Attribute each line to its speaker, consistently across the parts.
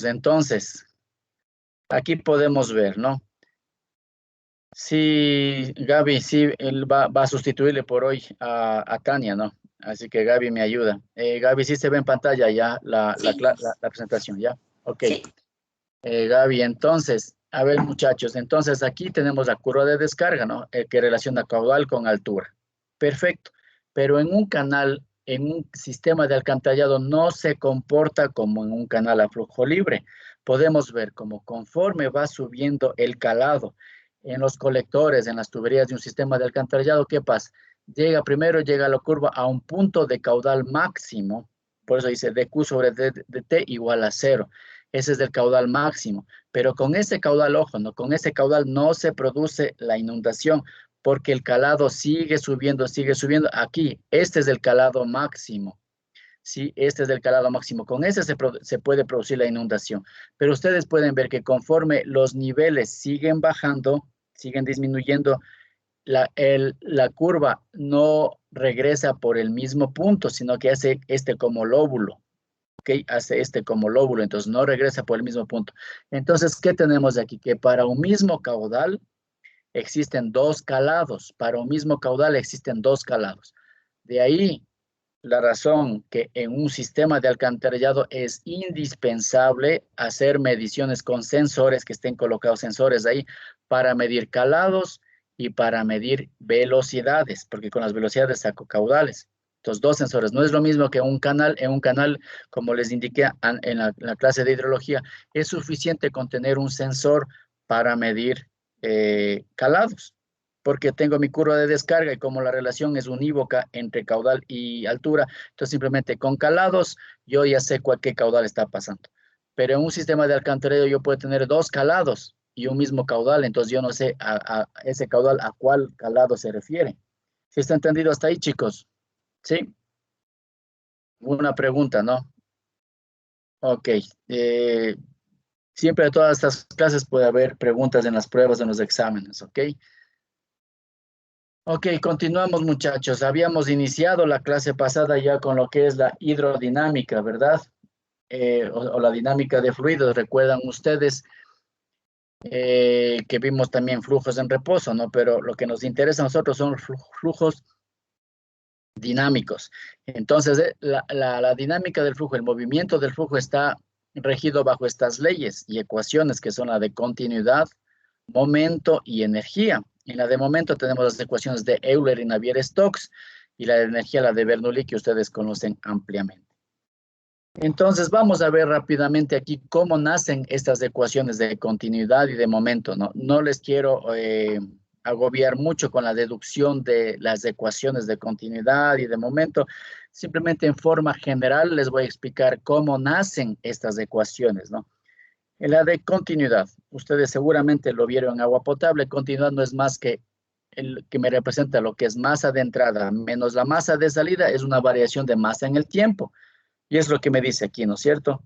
Speaker 1: Entonces, aquí podemos ver, ¿no? Sí, Gaby, sí, él va a sustituirle por hoy a Tania, ¿no? Así que Gaby me ayuda. Gaby, sí se ve en pantalla ya
Speaker 2: Sí,
Speaker 1: la presentación, ¿ya? Ok.
Speaker 2: sí.
Speaker 1: Gaby, entonces, a ver muchachos, entonces aquí tenemos la curva de descarga, ¿no? Que relaciona caudal con altura. Perfecto, pero en un canal, en un sistema de alcantarillado no se comporta como en un canal a flujo libre. Podemos ver como conforme va subiendo el calado en los colectores, en las tuberías de un sistema de alcantarillado, ¿qué pasa? Primero llega la curva a un punto de caudal máximo, por eso dice dQ sobre dt igual a 0. Ese es el caudal máximo. Pero con ese caudal, ojo, ¿no? Con ese caudal no se produce la inundación porque el calado sigue subiendo, sigue subiendo. Aquí, este es el calado máximo. Sí, este es el calado máximo. Con ese se puede producir la inundación. Pero ustedes pueden ver que conforme los niveles siguen bajando, siguen disminuyendo, la curva no regresa por el mismo punto, sino que hace este como lóbulo. ¿Ok? Hace este como lóbulo, entonces no regresa por el mismo punto. Entonces, ¿qué tenemos aquí? Que para un mismo caudal existen dos calados. Para un mismo caudal existen dos calados. De ahí la razón que en un sistema de alcantarillado es indispensable hacer mediciones con sensores, que estén colocados sensores ahí, para medir calados y para medir velocidades, porque con las velocidades saco caudales. Entonces, dos sensores. No es lo mismo que en un canal, como les indiqué en la clase de hidrología, es suficiente con tener un sensor para medir calados, porque tengo mi curva de descarga y como la relación es unívoca entre caudal y altura, entonces simplemente con calados yo ya sé qué caudal está pasando. Pero en un sistema de alcantarillado yo puedo tener dos calados y un mismo caudal, entonces yo no sé a ese caudal a cuál calado se refiere. ¿Sí está entendido hasta ahí, chicos? ¿Sí? Una pregunta, ¿no? Ok. Siempre de todas estas clases puede haber preguntas en las pruebas, en los exámenes, ¿ok? Ok, continuamos muchachos. Habíamos iniciado la clase pasada ya con lo que es la hidrodinámica, ¿verdad? O la dinámica de fluidos. Recuerdan ustedes que vimos también flujos en reposo, ¿no? Pero lo que nos interesa a nosotros son flujos dinámicos. Entonces, la dinámica del flujo, el movimiento del flujo está regido bajo estas leyes y ecuaciones que son la de continuidad, momento y energía. En la de momento tenemos las ecuaciones de Euler y Navier-Stokes y la de energía, la de Bernoulli, que ustedes conocen ampliamente. Entonces, vamos a ver rápidamente aquí cómo nacen estas ecuaciones de continuidad y de momento. No les quiero agobiar mucho con la deducción de las ecuaciones de continuidad y de momento. Simplemente en forma general les voy a explicar cómo nacen estas ecuaciones, ¿no? En la de continuidad, ustedes seguramente lo vieron en agua potable. Continuidad no es más que el que me representa lo que es masa de entrada menos la masa de salida, es una variación de masa en el tiempo. Y es lo que me dice aquí, ¿no es cierto?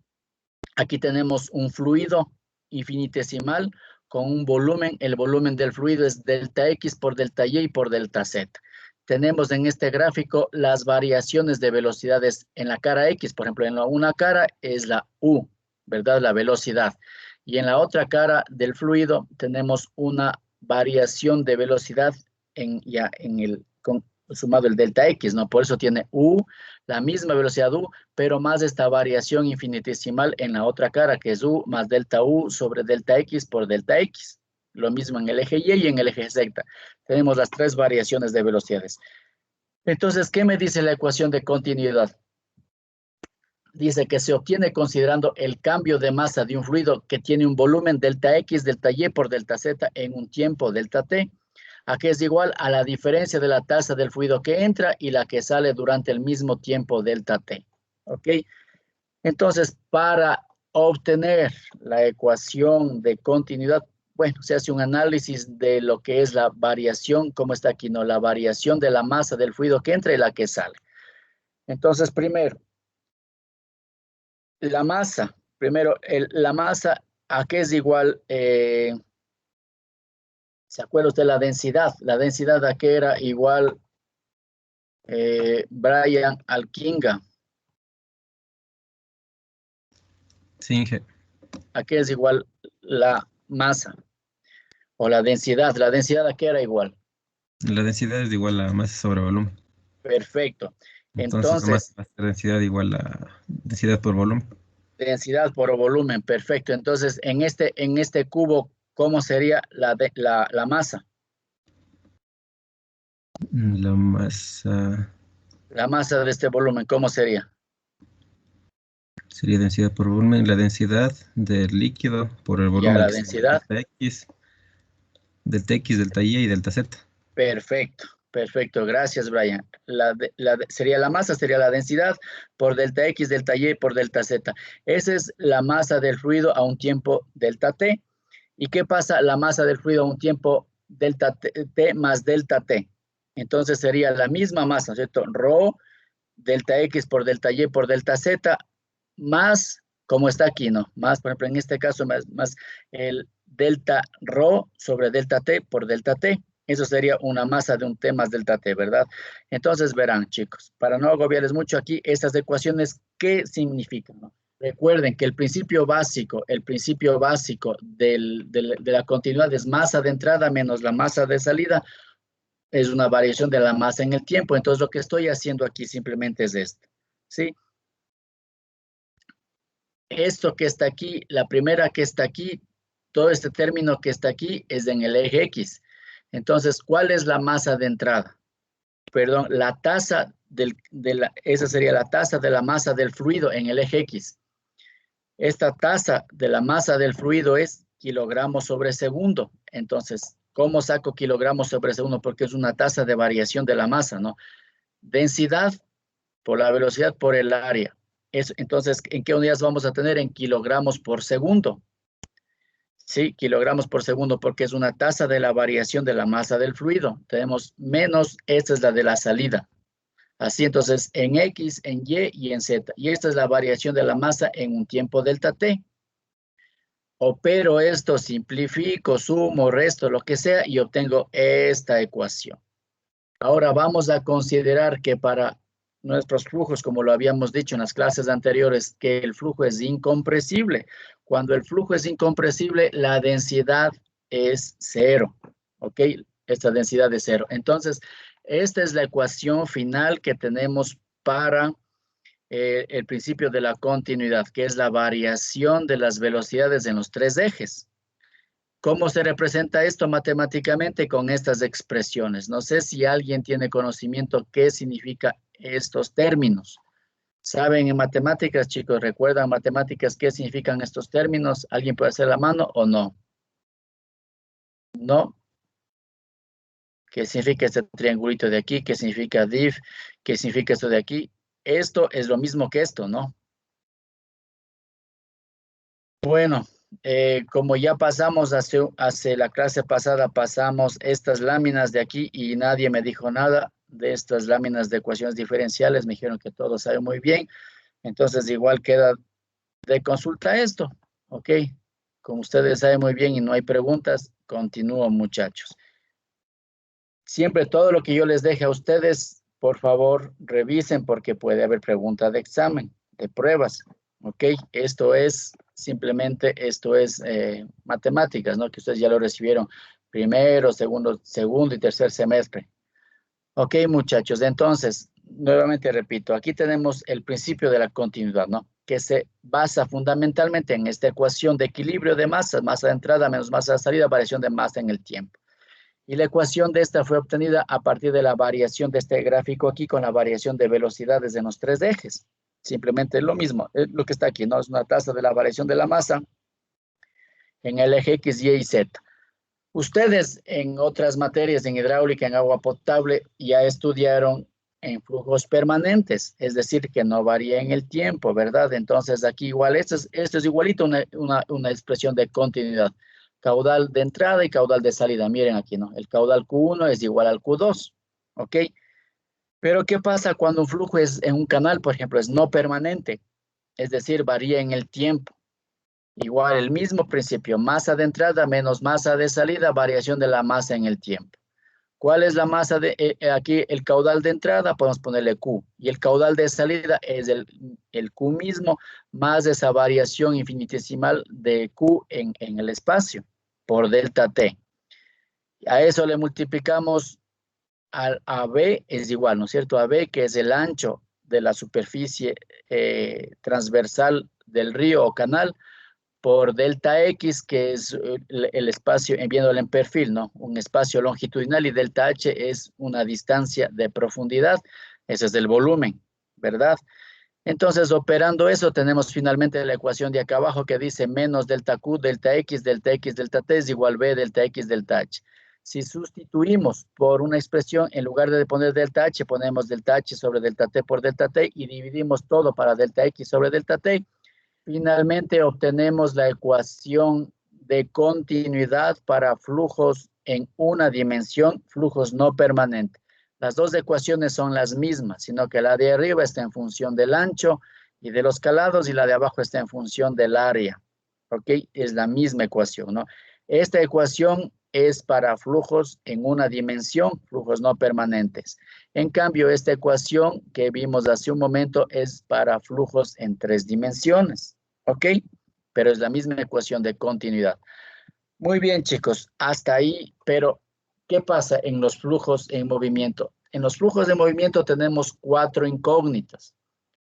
Speaker 1: Aquí tenemos un fluido infinitesimal con un volumen. El volumen del fluido es delta X por delta Y y por delta Z. Tenemos en este gráfico las variaciones de velocidades en la cara X. Por ejemplo, en la una cara es la U, ¿verdad? La velocidad. Y en la otra cara del fluido tenemos una variación de velocidad sumado el delta X, ¿no? Por eso tiene U, la misma velocidad U, pero más esta variación infinitesimal en la otra cara, que es U más delta U sobre delta X por delta X. Lo mismo en el eje Y y en el eje Z. Tenemos las tres variaciones de velocidades. Entonces, ¿qué me dice la ecuación de continuidad? Dice que se obtiene considerando el cambio de masa de un fluido que tiene un volumen delta X, delta Y por delta Z en un tiempo delta T, a que es igual a la diferencia de la tasa del fluido que entra y la que sale durante el mismo tiempo delta T. ¿Ok? Entonces, para obtener la ecuación de continuidad, bueno, se hace un análisis de lo que es la variación, como está aquí, ¿no? La variación de la masa del fluido que entra y la que sale. Entonces, primero, la masa. Primero, la masa, ¿a qué es igual? ¿Se acuerda usted la densidad? La densidad a qué era igual Brian Alkinga.
Speaker 3: Sí, Inge.
Speaker 1: ¿A qué es igual la masa? O la densidad. ¿La densidad a qué era igual?
Speaker 2: La densidad es igual a masa sobre volumen.
Speaker 1: Perfecto.
Speaker 2: Entonces la masa
Speaker 1: Entonces,
Speaker 2: va a ser densidad igual a densidad por volumen.
Speaker 1: densidad por volumen, perfecto. Entonces, en este cubo, ¿cómo sería la masa?
Speaker 2: La masa
Speaker 1: La masa de este volumen, ¿cómo sería?
Speaker 2: sería densidad por volumen. La densidad del líquido por el
Speaker 1: Ya
Speaker 2: volumen
Speaker 1: la
Speaker 2: que sería
Speaker 1: densidad,
Speaker 2: delta X, delta Y y delta Z.
Speaker 1: perfecto, perfecto. Gracias, Brian. Sería la masa, sería la densidad por delta X, delta Y por delta Z. Esa es la masa del fluido a un tiempo delta T. ¿Y qué pasa la masa del fluido a un tiempo delta T más delta T? Entonces sería la misma masa, ¿no es cierto? Rho delta X por delta Y por delta Z, más, como está aquí, ¿no? Más, por ejemplo, en este caso, más el delta rho sobre delta T por delta T. Eso sería una masa de un T más delta T, ¿verdad? Entonces verán, chicos, para no agobiarles mucho aquí, estas ecuaciones, ¿qué significan? ¿No? Recuerden que el principio básico de la continuidad es masa de entrada menos la masa de salida, es una variación de la masa en el tiempo. Entonces, lo que estoy haciendo aquí simplemente es esto, ¿sí? Esto que está aquí, la primera que está aquí, todo este término que está aquí es en el eje X. Entonces, ¿cuál es la masa de entrada? Perdón, la tasa esa sería la tasa de la masa del fluido en el eje X. Esta tasa de la masa del fluido es kilogramos sobre segundo. Entonces, ¿cómo saco kilogramos sobre segundo? Porque es una tasa de variación de la masa, ¿no? Densidad por la velocidad por el área. Entonces, ¿en qué unidades vamos a tener? En kilogramos por segundo. Sí, kilogramos por segundo, porque es una tasa de la variación de la masa del fluido. Tenemos menos, esta es la de la salida. Así, entonces, en X, en Y y en Z. Y esta es la variación de la masa en un tiempo delta T. Opero esto, simplifico, sumo, resto, lo que sea, y obtengo esta ecuación. Ahora vamos a considerar que para nuestros flujos, como lo habíamos dicho en las clases anteriores, que el flujo es incompresible. Cuando el flujo es incompresible, la densidad es cero, ¿ok? Esta densidad es cero. Entonces, esta es la ecuación final que tenemos para el principio de la continuidad, que es la variación de las velocidades en los tres ejes. ¿Cómo se representa esto matemáticamente? Con estas expresiones. No sé si alguien tiene conocimiento qué significa estos términos. ¿Saben en matemáticas, chicos? ¿Recuerdan matemáticas qué significan estos términos? ¿Alguien puede hacer la mano o no? ¿No? ¿Qué significa este triangulito de aquí? ¿Qué significa div? ¿Qué significa esto de aquí? Esto es lo mismo que esto, ¿no? Bueno, como ya pasamos hace la clase pasada, pasamos estas láminas de aquí y nadie me dijo nada de estas láminas de ecuaciones diferenciales. Me dijeron que todo sabe muy bien. Entonces, igual queda de consulta esto, ¿ok? Como ustedes saben muy bien y no hay preguntas, continúo, muchachos. Siempre todo lo que yo les deje a ustedes, por favor, revisen porque puede haber pregunta de examen, de pruebas, ¿ok? Esto es matemáticas, ¿no? Que ustedes ya lo recibieron primero, segundo y tercer semestre. Ok, muchachos, entonces, nuevamente repito, aquí tenemos el principio de la continuidad, ¿no? Que se basa fundamentalmente en esta ecuación de equilibrio de masas, masa de entrada menos masa de salida, variación de masa en el tiempo. Y la ecuación de esta fue obtenida a partir de la variación de este gráfico aquí con la variación de velocidades en los tres ejes. Simplemente lo mismo, es lo que está aquí, ¿no? Es una tasa de la variación de la masa en el eje X, Y y Z. Ustedes en otras materias, en hidráulica, en agua potable, ya estudiaron en flujos permanentes, es decir, que no varía en el tiempo, ¿verdad? Entonces aquí igual, esto es igualito una expresión de continuidad. Caudal de entrada y caudal de salida. Miren aquí, ¿no? El caudal Q1 es igual al Q2, ¿ok? Pero ¿qué pasa cuando un flujo es en un canal, por ejemplo, es no permanente? Es decir, varía en el tiempo. Igual, el mismo principio, masa de entrada menos masa de salida, variación de la masa en el tiempo. ¿Cuál es la masa de aquí? El caudal de entrada, podemos ponerle Q. Y el caudal de salida es el Q mismo, más esa variación infinitesimal de Q en el espacio, por delta T. A eso le multiplicamos al AB, es igual, ¿no es cierto? AB, que es el ancho de la superficie transversal del río o canal, por delta X, que es el espacio, viéndolo en perfil, ¿no? Un espacio longitudinal, y delta H es una distancia de profundidad. Ese es el volumen, ¿verdad? Entonces, operando eso, tenemos finalmente la ecuación de acá abajo que dice menos delta Q, delta X, delta T es igual B, delta X, delta H. Si sustituimos por una expresión, en lugar de poner delta H, ponemos delta H sobre delta T por delta T y dividimos todo para delta X sobre delta T. Finalmente obtenemos la ecuación de continuidad para flujos en una dimensión, flujos no permanentes. Las dos ecuaciones son las mismas, sino que la de arriba está en función del ancho y de los calados, y la de abajo está en función del área. ¿Ok? Es la misma ecuación, ¿no? Esta ecuación es para flujos en una dimensión, flujos no permanentes. En cambio, esta ecuación que vimos hace un momento es para flujos en 3 dimensiones. ¿Ok? Pero es la misma ecuación de continuidad. Muy bien, chicos, hasta ahí, pero ¿qué pasa en los flujos en movimiento? En los flujos de movimiento tenemos 4 incógnitas.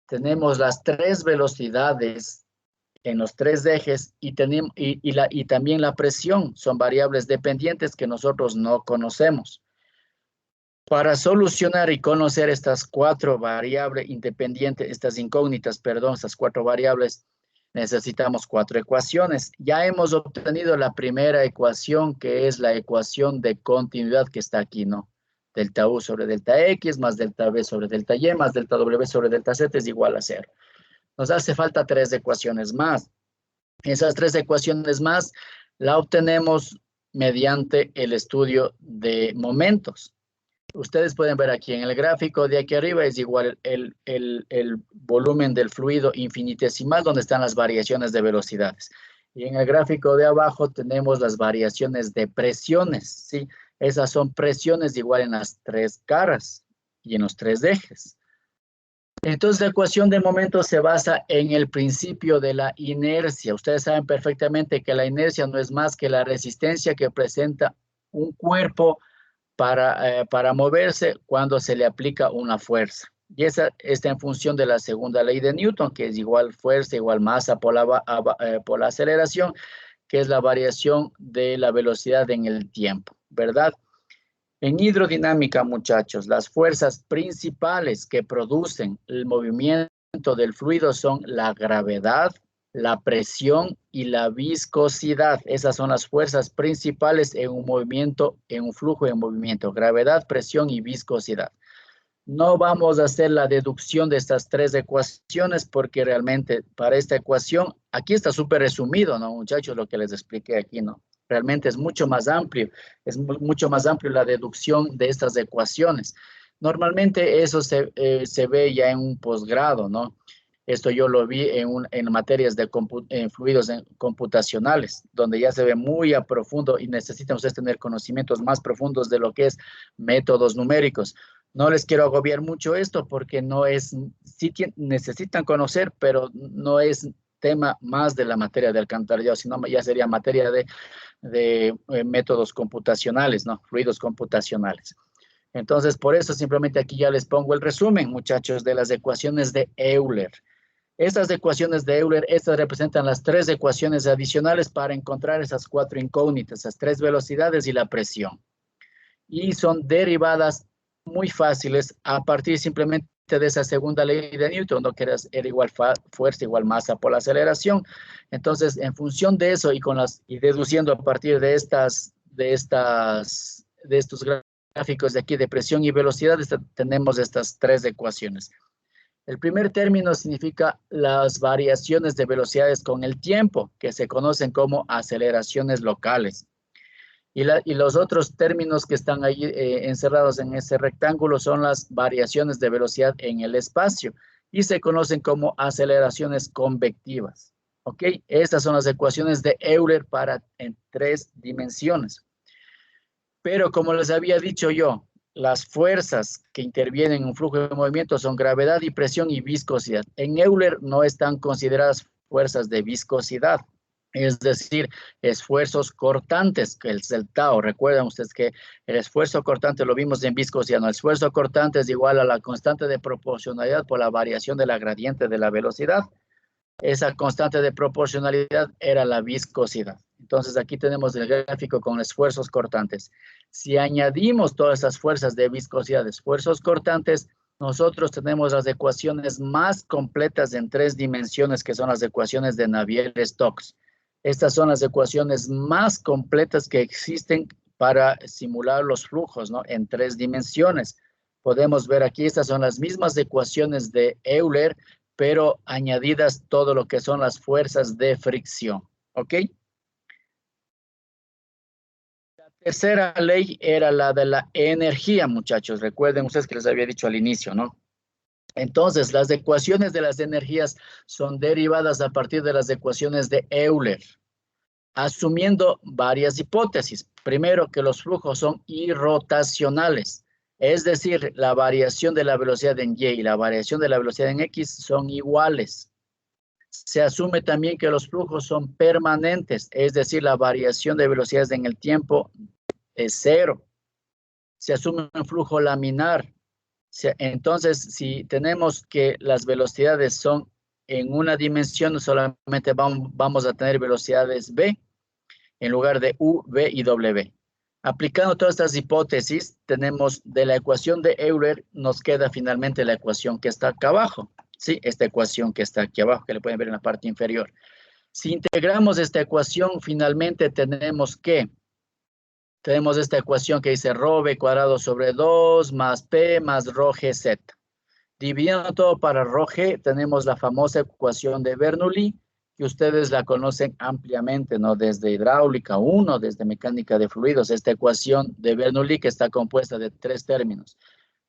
Speaker 1: Tenemos las 3 velocidades en los 3 ejes y también la presión. Son variables dependientes que nosotros no conocemos. Para solucionar y conocer estas 4 variables independientes, estas incógnitas, perdón, estas 4 variables, necesitamos 4 ecuaciones. Ya hemos obtenido la primera ecuación, que es la ecuación de continuidad que está aquí, ¿no? Delta U sobre delta X más delta B sobre delta Y más delta W sobre delta Z es igual a 0. Nos hace falta 3 ecuaciones más. Esas 3 ecuaciones más la obtenemos mediante el estudio de momentos. Ustedes pueden ver aquí en el gráfico de aquí arriba es igual el volumen del fluido infinitesimal, donde están las variaciones de velocidades. Y en el gráfico de abajo tenemos las variaciones de presiones, ¿sí? Esas son presiones igual en las 3 caras y en los 3 ejes. Entonces, la ecuación de momento se basa en el principio de la inercia. Ustedes saben perfectamente que la inercia no es más que la resistencia que presenta un cuerpo para moverse cuando se le aplica una fuerza. Y esa está en función de la segunda ley de Newton, que es igual fuerza igual masa por la aceleración, que es la variación de la velocidad en el tiempo, ¿verdad? En hidrodinámica, muchachos, las fuerzas principales que producen el movimiento del fluido son la gravedad, la presión y la viscosidad. Esas son las fuerzas principales en un movimiento, en un flujo en movimiento: gravedad, presión y viscosidad. No vamos a hacer la deducción de estas 3 ecuaciones porque realmente para esta ecuación, aquí está súper resumido, ¿no, muchachos? Lo que les expliqué aquí, ¿no? Realmente es mucho más amplio, mucho más amplio la deducción de estas ecuaciones. Normalmente eso se ve ya en un posgrado, ¿no? Esto yo lo vi en materias de fluidos computacionales, donde ya se ve muy a profundo y necesitan ustedes tener conocimientos más profundos de lo que es métodos numéricos. No les quiero agobiar mucho esto porque no es, sí necesitan conocer, pero no es tema más de la materia de alcantarillado, sino ya sería materia de métodos computacionales, ¿no? Fluidos computacionales. Entonces, por eso simplemente aquí ya les pongo el resumen, muchachos, de las ecuaciones de Euler. Estas ecuaciones de Euler, estas representan las 3 ecuaciones adicionales para encontrar esas 4 incógnitas, esas 3 velocidades y la presión. Y son derivadas muy fáciles a partir simplemente de esa segunda ley de Newton, ¿no? Que era igual fuerza igual masa por la aceleración. Entonces, en función de eso y deduciendo a partir de estos gráficos de aquí de presión y velocidad, tenemos estas 3 ecuaciones. El primer término significa las variaciones de velocidades con el tiempo, que se conocen como aceleraciones locales. Y los otros términos que están ahí encerrados en ese rectángulo son las variaciones de velocidad en el espacio y se conocen como aceleraciones convectivas. ¿Ok? Estas son las ecuaciones de Euler en 3 dimensiones. Pero como les había dicho yo, las fuerzas que intervienen en un flujo de movimiento son gravedad y presión y viscosidad. En Euler no están consideradas fuerzas de viscosidad, es decir, esfuerzos cortantes, que es el tau. Recuerdan ustedes que el esfuerzo cortante lo vimos en viscosidad, ¿no? El esfuerzo cortante es igual a la constante de proporcionalidad por la variación de la gradiente de la velocidad. Esa constante de proporcionalidad era la viscosidad. Entonces aquí tenemos el gráfico con esfuerzos cortantes. Si añadimos todas esas fuerzas de viscosidad, esfuerzos cortantes, nosotros tenemos las ecuaciones más completas en 3 dimensiones, que son las ecuaciones de Navier-Stokes. Estas son las ecuaciones más completas que existen para simular los flujos, ¿no? En 3 dimensiones. Podemos ver aquí, estas son las mismas ecuaciones de Euler, pero añadidas todo lo que son las fuerzas de fricción. ¿Ok? La tercera ley era la de la energía, muchachos. Recuerden ustedes que les había dicho al inicio, ¿no? Entonces, las ecuaciones de las energías son derivadas a partir de las ecuaciones de Euler, asumiendo varias hipótesis. Primero, que los flujos son irrotacionales, es decir, la variación de la velocidad en Y y la variación de la velocidad en X son iguales. Se asume también que los flujos son permanentes, es decir, la variación de velocidades en el tiempo es cero. Se asume un flujo laminar. Entonces, si tenemos que las velocidades son en una dimensión, solamente vamos a tener velocidades v en lugar de u, v y w. Aplicando todas estas hipótesis, tenemos de la ecuación de Euler, nos queda finalmente la ecuación que está acá abajo. Sí, esta ecuación que está aquí abajo, que le pueden ver en la parte inferior. Si integramos esta ecuación, finalmente tenemos esta ecuación que dice rho v cuadrado sobre 2 más p más rho gz. Dividiendo todo para rho g, tenemos la famosa ecuación de Bernoulli, que ustedes la conocen ampliamente, ¿no? Desde hidráulica 1, desde mecánica de fluidos, esta ecuación de Bernoulli que está compuesta de 3 términos.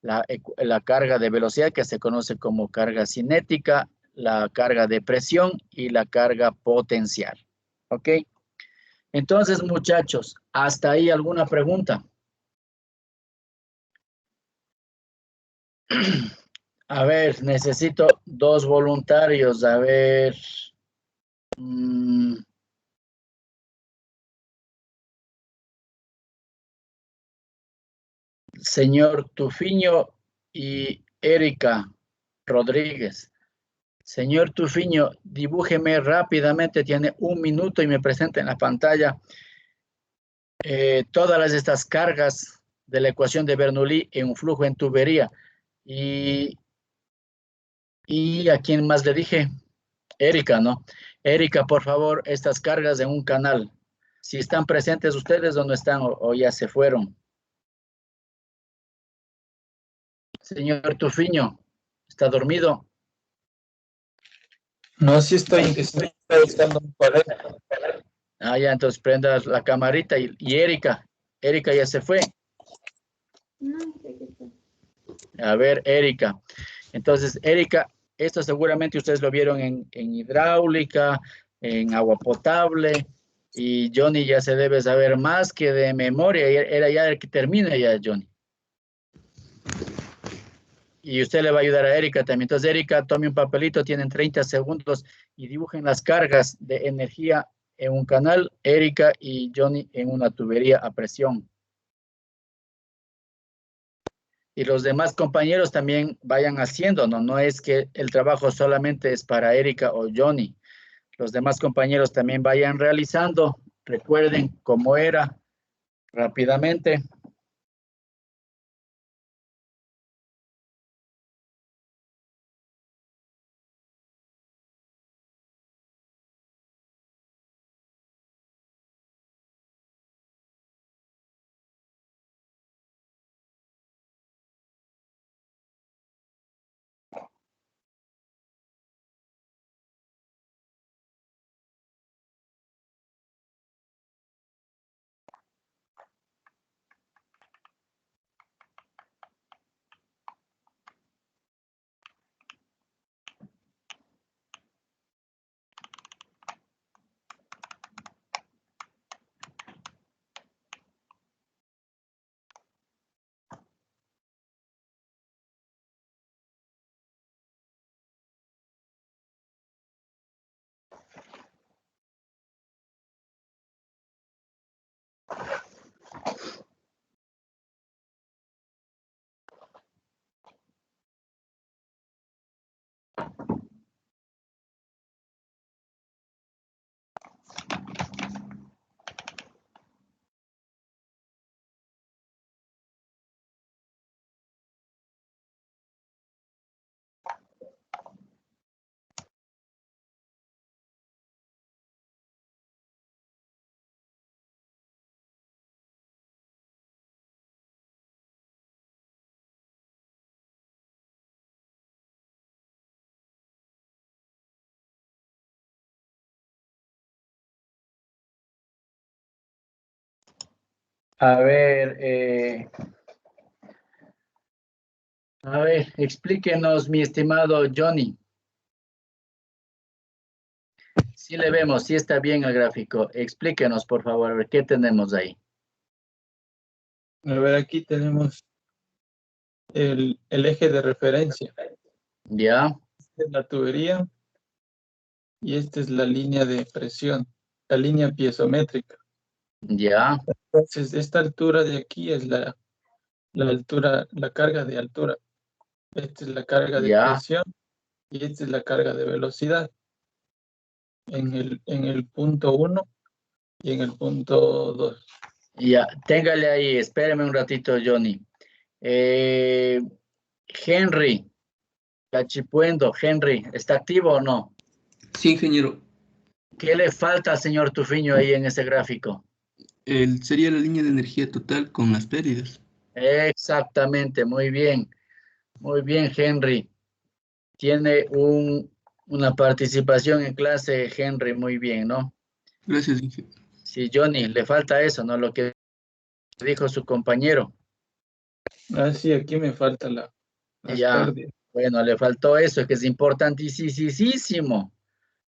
Speaker 1: La carga de velocidad, que se conoce como carga cinética, la carga de presión y la carga potencial. ¿Ok? Entonces, muchachos, ¿hasta ahí alguna pregunta? A ver, necesito 2 voluntarios. A ver. Señor Tufiño y Erika Rodríguez. Señor Tufiño, dibújeme rápidamente, tiene 1 minuto y me presenta en la pantalla todas estas cargas de la ecuación de Bernoulli en un flujo en tubería. Y a quién más le dije, Erika, ¿no? Erika, por favor, estas cargas en un canal. Si están presentes ustedes o no están o ya se fueron. Señor Tufiño, ¿está dormido?
Speaker 3: No, sí estoy buscando un cuaderno.
Speaker 1: Ah, ya, entonces prenda la camarita y Erika. Erika ya se fue. A ver, Erika. Entonces, Erika, esto seguramente ustedes lo vieron en hidráulica, en agua potable, y Johnny ya se debe saber más que de memoria. Era ya el que termina ya, Johnny. Y usted le va a ayudar a Erika también. Entonces, Erika, tome un papelito, tienen 30 segundos y dibujen las cargas de energía en un canal, Erika y Johnny en una tubería a presión. Y los demás compañeros también vayan haciendo, ¿no? No es que el trabajo solamente es para Erika o Johnny. Los demás compañeros también vayan realizando. Recuerden cómo era rápidamente. A ver, explíquenos, mi estimado Johnny. Sí le vemos, sí está bien el gráfico. Explíquenos, por favor, a ver qué tenemos ahí.
Speaker 3: A ver, aquí tenemos el eje de referencia.
Speaker 1: ¿Ya?
Speaker 3: Esta es la tubería y esta es la línea de presión, la línea piezométrica.
Speaker 1: ¿Ya?
Speaker 3: Entonces, esta altura de aquí es la altura, la carga de altura. Esta es la carga de
Speaker 1: ¿Ya?
Speaker 3: presión y esta es la carga de velocidad. En el punto 1 y en el punto 2.
Speaker 1: Ya, téngale ahí, espéreme un ratito, Johnny. Henry, Cachipuendo, Henry, ¿está activo o no?
Speaker 4: Sí, ingeniero.
Speaker 1: ¿Qué le falta al señor Tufiño ahí en ese gráfico?
Speaker 4: Sería la línea de energía total con las pérdidas.
Speaker 1: Exactamente, muy bien. Muy bien, Henry. Tiene una participación en clase, Henry, muy bien, ¿no?
Speaker 4: Gracias, ingeniero.
Speaker 1: Sí, Johnny, le falta eso, ¿no? Lo que dijo su compañero.
Speaker 3: Ah, sí, aquí me falta las
Speaker 1: Ya,
Speaker 3: pérdidas.
Speaker 1: bueno, le faltó eso, que es importantísimo.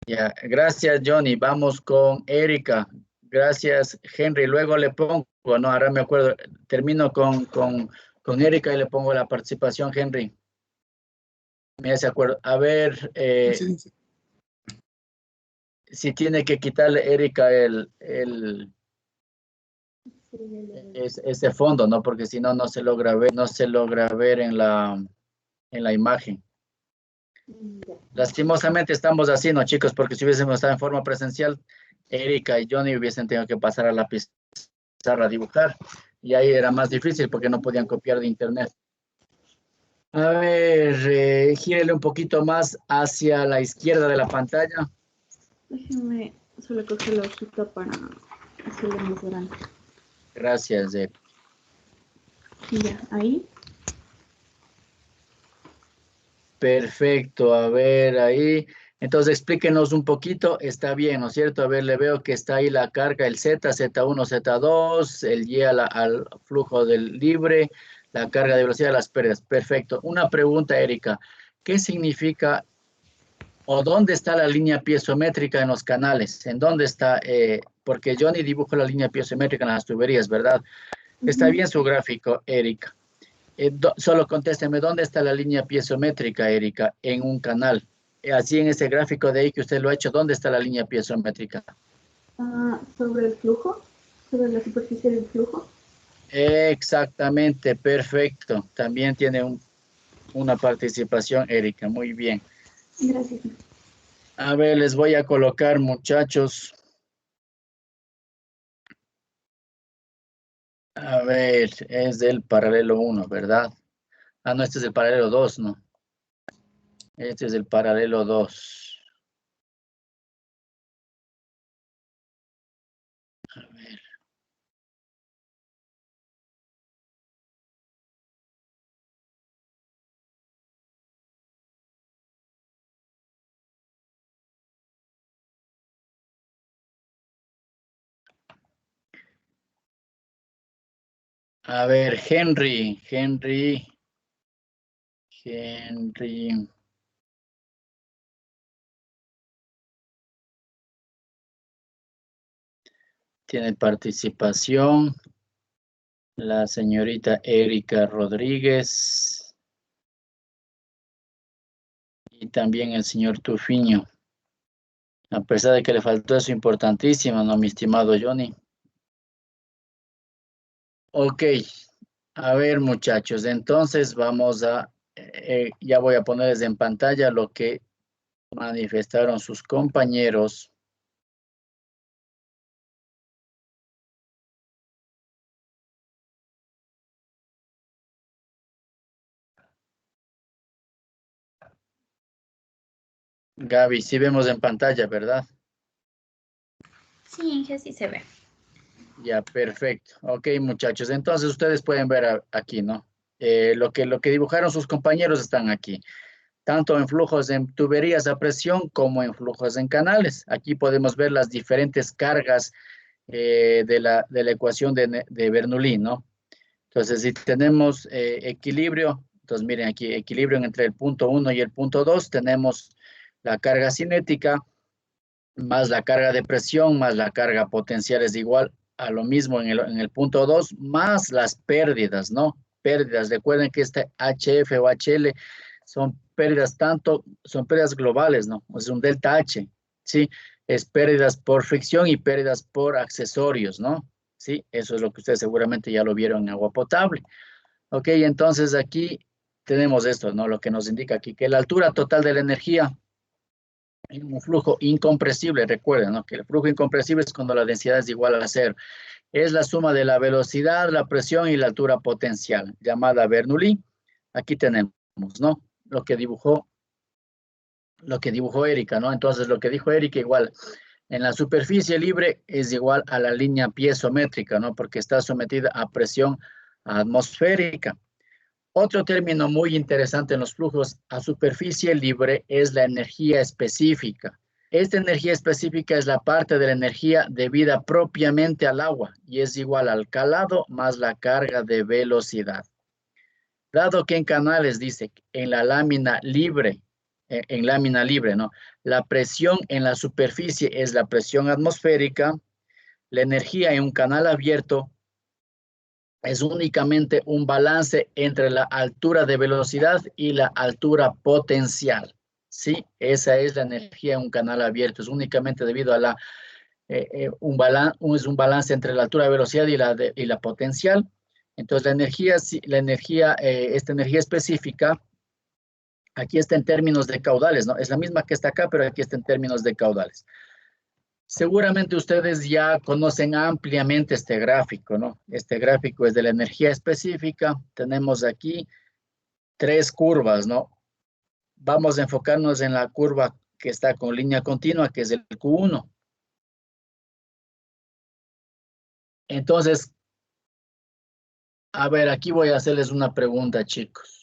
Speaker 1: Ya, gracias, Johnny. Vamos con Erika. Gracias, Henry. Luego le pongo, no, ahora me acuerdo, termino con Erika y le pongo la participación, Henry. Me hace acuerdo. A ver,
Speaker 4: Gracias, ingeniero.
Speaker 1: si tiene que quitarle, Erika, ese fondo, ¿no? Porque si no, no se logra ver en la imagen. Lastimosamente estamos así, ¿no, chicos? Porque si hubiésemos estado en forma presencial, Erika y Johnny hubiesen tenido que pasar a la pizarra a dibujar. Y ahí era más difícil porque no podían copiar de internet. A ver, gírele un poquito más hacia la izquierda de la pantalla.
Speaker 5: Déjenme solo coger la hojita para hacerlo más grande.
Speaker 1: Gracias,
Speaker 5: Y ya, ahí.
Speaker 1: Perfecto, a ver ahí. Entonces explíquenos un poquito, está bien, ¿no es cierto? A ver, le veo que está ahí la carga, el Z, Z1, Z2, el Y al flujo del libre, la carga de velocidad de las pérdidas. Perfecto. Una pregunta, Erika. ¿Qué significa o dónde está la línea piezométrica en los canales? ¿En dónde está? Porque Johnny dibujó la línea piezométrica en las tuberías, ¿verdad? Está bien su gráfico, Erika. Solo contésteme, ¿dónde está la línea piezométrica, Erika? En un canal. Así en ese gráfico de ahí que usted lo ha hecho, ¿dónde está la línea piezométrica?
Speaker 5: Sobre el flujo, sobre la superficie del flujo.
Speaker 1: Exactamente, perfecto. También tiene una participación, Erika. Muy bien.
Speaker 5: Gracias.
Speaker 1: A ver, les voy a colocar, muchachos. A ver, es del paralelo 1, ¿verdad? Ah, no, este es el paralelo 2, ¿no? Este es el paralelo 2. A ver. A ver, Henry. Tiene participación la señorita Erika Rodríguez y también el señor Tufiño. A pesar de que le faltó eso importantísimo, ¿no, mi estimado Johnny? Ok, a ver, muchachos, entonces vamos ya voy a ponerles en pantalla lo que manifestaron sus compañeros. Gaby, sí vemos en pantalla, ¿verdad?
Speaker 6: Sí, Inge, sí se ve.
Speaker 1: Ya, perfecto. Ok, muchachos, entonces ustedes pueden ver aquí, ¿no? Lo que dibujaron sus compañeros están aquí, tanto en flujos en tuberías a presión como en flujos en canales. Aquí podemos ver las diferentes cargas de la ecuación de Bernoulli, ¿no? Entonces, si tenemos equilibrio, entonces miren aquí, equilibrio entre el punto 1 y el punto 2, tenemos la carga cinética más la carga de presión más la carga potencial es igual a lo mismo en el punto 2, más las pérdidas, ¿no? Pérdidas, recuerden que este HF o HL son pérdidas son pérdidas globales, ¿no? Es un delta H, ¿sí? Es pérdidas por fricción y pérdidas por accesorios, ¿no? Sí, eso es lo que ustedes seguramente ya lo vieron en agua potable. Ok, entonces aquí tenemos esto, ¿no? Lo que nos indica aquí, que la altura total de la energía en un flujo incompresible, recuerden, ¿no? Que el flujo incompresible es cuando la densidad es igual a cero. Es la suma de la velocidad, la presión y la altura potencial, llamada Bernoulli. Aquí tenemos, ¿no? Lo que dibujó Erika, ¿no? Entonces, lo que dijo Erika igual, en la superficie libre es igual a la línea piezométrica, ¿no? Porque está sometida a presión atmosférica. Otro término muy interesante en los flujos a superficie libre es la energía específica. Esta energía específica es la parte de la energía debida propiamente al agua y es igual al calado más la carga de velocidad. Dado que en canales dice en la lámina libre, ¿no? La presión en la superficie es la presión atmosférica, la energía en un canal abierto es únicamente un balance entre la altura de velocidad y la altura potencial. Sí, esa es la energía en un canal abierto. Es únicamente debido a un balance entre la altura de velocidad y la potencial. Entonces, esta energía específica, aquí está en términos de caudales, ¿no? Es la misma que está acá, pero aquí está en términos de caudales. Seguramente ustedes ya conocen ampliamente este gráfico, ¿no? Este gráfico es de la energía específica. Tenemos aquí 3 curvas, ¿no? Vamos a enfocarnos en la curva que está con línea continua, que es el Q1. Entonces, a ver, aquí voy a hacerles una pregunta, chicos.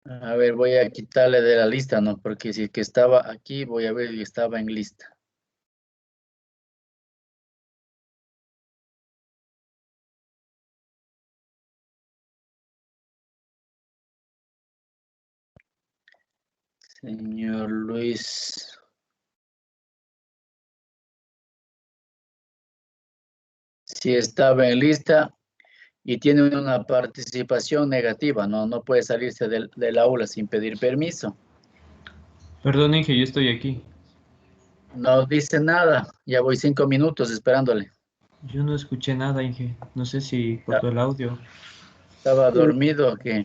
Speaker 1: A ver, voy a quitarle de la lista, ¿no? Porque si que estaba aquí, voy a ver si estaba en lista. Señor Luis. Si estaba en lista y tiene una participación negativa, no puede salirse del aula sin pedir permiso.
Speaker 7: Perdón, Inge, yo estoy aquí.
Speaker 1: No dice nada, ya voy 5 minutos esperándole.
Speaker 7: Yo no escuché nada, Inge. No sé si cortó el audio.
Speaker 1: ¿Estaba dormido o qué?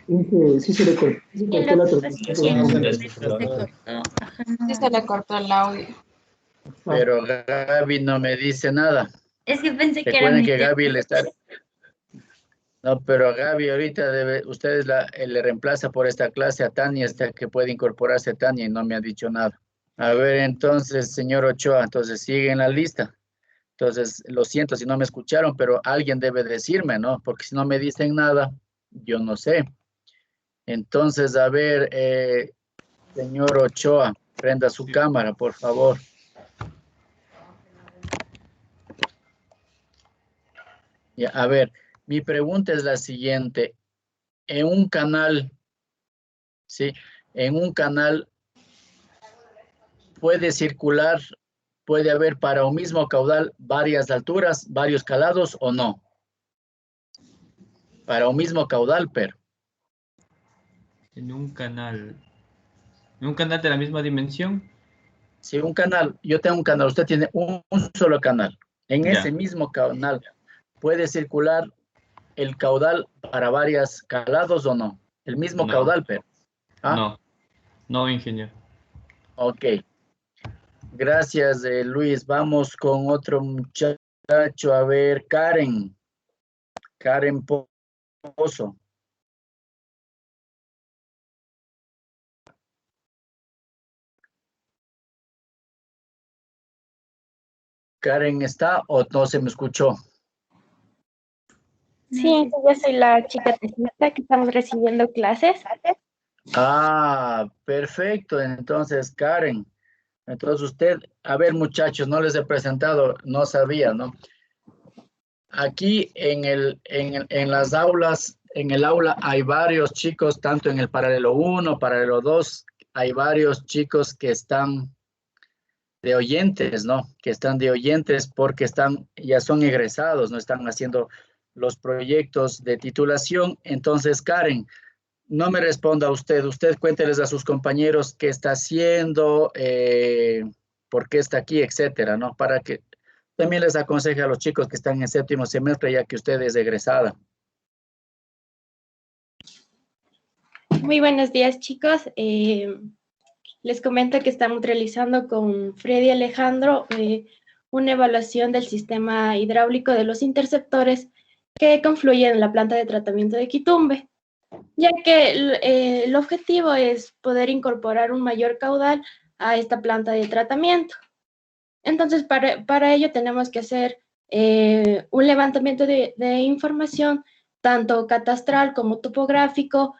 Speaker 8: Inge, sí se le cortó la transmisión.
Speaker 5: Sí se le cortó el audio.
Speaker 1: Pero Gaby no me dice nada.
Speaker 6: Es que pensé que era
Speaker 1: Recuerden
Speaker 6: mi
Speaker 1: que Gaby
Speaker 6: teléfono.
Speaker 1: le está... No, pero a Gaby ahorita ustedes le reemplaza por esta clase a Tania, hasta que puede incorporarse a Tania y no me ha dicho nada. A ver, entonces, señor Ochoa, entonces sigue en la lista. Entonces, lo siento si no me escucharon, pero alguien debe decirme, ¿no? Porque si no me dicen nada, yo no sé. Entonces, a ver, señor Ochoa, prenda su cámara, por favor. Ya, a ver, mi pregunta es la siguiente. En un canal, ¿sí? En un canal puede circular, puede haber para un mismo caudal varias alturas, varios calados o no. Para un mismo caudal, pero.
Speaker 7: En un canal. ¿En un canal de la misma dimensión?
Speaker 1: Si un canal, yo tengo un canal, usted tiene un solo canal. En
Speaker 7: Ya.
Speaker 1: ese mismo canal, ¿puede circular el caudal para varios calados o no? El mismo
Speaker 7: No.
Speaker 1: caudal, pero. ¿Ah?
Speaker 7: No, ingeniero.
Speaker 1: Ok. Gracias, Luis. Vamos con otro muchacho. A ver, Karen. Karen Pozo. Karen, ¿está o no se me escuchó?
Speaker 9: Sí, yo soy la chica tecnista que estamos recibiendo clases.
Speaker 1: Ah, perfecto. Entonces, Karen, entonces usted, a ver, muchachos, no les he presentado, no sabía, ¿no? Aquí en las aulas, en el aula hay varios chicos, tanto en el paralelo 1, paralelo 2, hay varios chicos que están de oyentes, ¿no? Que están de oyentes porque ya son egresados, no están haciendo los proyectos de titulación. Entonces, Karen, no me responda usted cuénteles a sus compañeros qué está haciendo, por qué está aquí, etcétera, ¿no? Para que también les aconseje a los chicos que están en séptimo semestre, ya que usted es egresada.
Speaker 9: Muy buenos días, chicos. Les comento que estamos realizando con Freddy Alejandro una evaluación del sistema hidráulico de los interceptores que confluyen en la planta de tratamiento de Quitumbe, ya que el objetivo es poder incorporar un mayor caudal a esta planta de tratamiento. Entonces, para ello tenemos que hacer un levantamiento de información, tanto catastral como topográfico,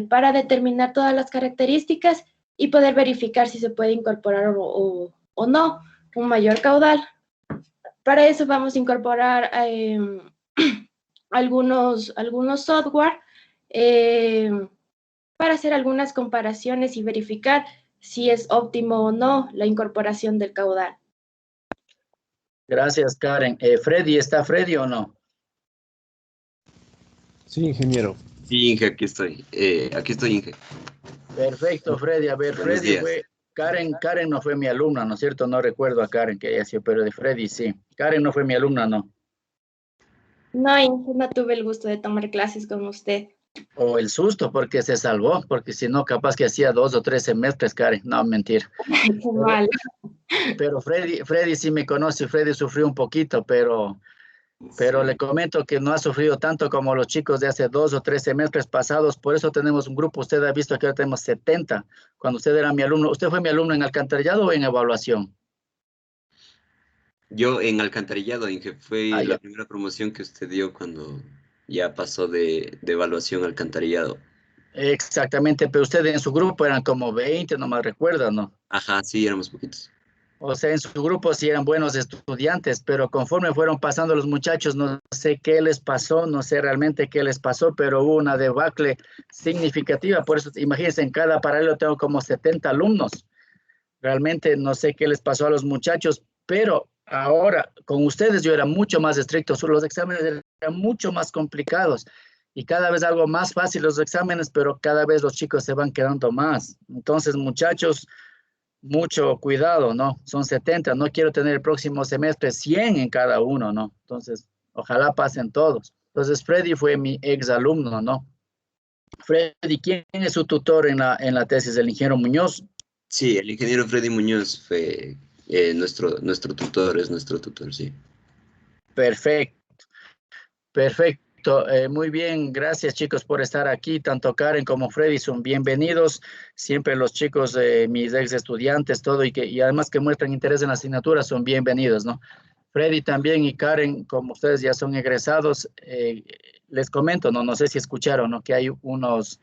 Speaker 9: para determinar todas las características y poder verificar si se puede incorporar o no un mayor caudal. Para eso vamos a incorporar algunos software para hacer algunas comparaciones y verificar si es óptimo o no la incorporación del caudal.
Speaker 1: Gracias, Karen. Freddy, ¿está Freddy o no?
Speaker 10: Sí, ingeniero.
Speaker 4: Sí, Inge, aquí estoy. Aquí estoy, Inge.
Speaker 1: Perfecto, Freddy. A ver,
Speaker 4: Buenos
Speaker 1: Freddy
Speaker 4: días.
Speaker 1: fue, Karen no fue mi alumna, ¿no es cierto? No recuerdo a Karen que haya sido, pero de Freddy sí. Karen no fue mi alumna, ¿no?
Speaker 9: No, no tuve el gusto de tomar clases con usted.
Speaker 1: O el susto porque se salvó, porque si no, capaz que hacía 2 o 3 semestres, Karen. No, mentira.
Speaker 9: Qué mal.
Speaker 1: Pero Freddy sí me conoce, Freddy sufrió un poquito, pero le comento que no ha sufrido tanto como los chicos de hace 2 o 3 semestres pasados. Por eso tenemos un grupo. Usted ha visto que ahora tenemos 70. Cuando usted era mi alumno, ¿usted fue mi alumno en alcantarillado o en evaluación?
Speaker 4: Yo en alcantarillado, Inge, fue
Speaker 1: Ah,
Speaker 4: la
Speaker 1: ya.
Speaker 4: primera promoción que usted dio cuando ya pasó de evaluación a alcantarillado.
Speaker 1: Exactamente, pero usted en su grupo eran como 20, no me recuerdo, ¿no?
Speaker 4: Ajá, sí, éramos poquitos.
Speaker 1: O sea, en su grupo sí eran buenos estudiantes, pero conforme fueron pasando los muchachos, no sé qué les pasó, no sé realmente qué les pasó, pero hubo una debacle significativa. Por eso, imagínense, en cada paralelo tengo como 70 alumnos. Realmente no sé qué les pasó a los muchachos, pero ahora con ustedes yo era mucho más estricto, los exámenes eran mucho más complicados y cada vez algo más fácil los exámenes, pero cada vez los chicos se van quedando más. Entonces, muchachos, mucho cuidado, ¿no? Son 70, no quiero tener el próximo semestre 100 en cada uno, ¿no? Entonces, ojalá pasen todos. Entonces, Freddy fue mi ex alumno, ¿no? Freddy, ¿quién es su tutor en la tesis? ¿El ingeniero Muñoz?
Speaker 4: Sí, el ingeniero Freddy Muñoz fue nuestro tutor, es nuestro tutor, sí.
Speaker 1: Perfecto, perfecto. Muy bien, gracias chicos por estar aquí. Tanto Karen como Freddy son bienvenidos. Siempre los chicos, mis ex estudiantes, todo, y además que muestran interés en la asignatura, son bienvenidos, ¿no? Freddy también y Karen, como ustedes ya son egresados, les comento, no sé si escucharon, ¿no? Que hay unas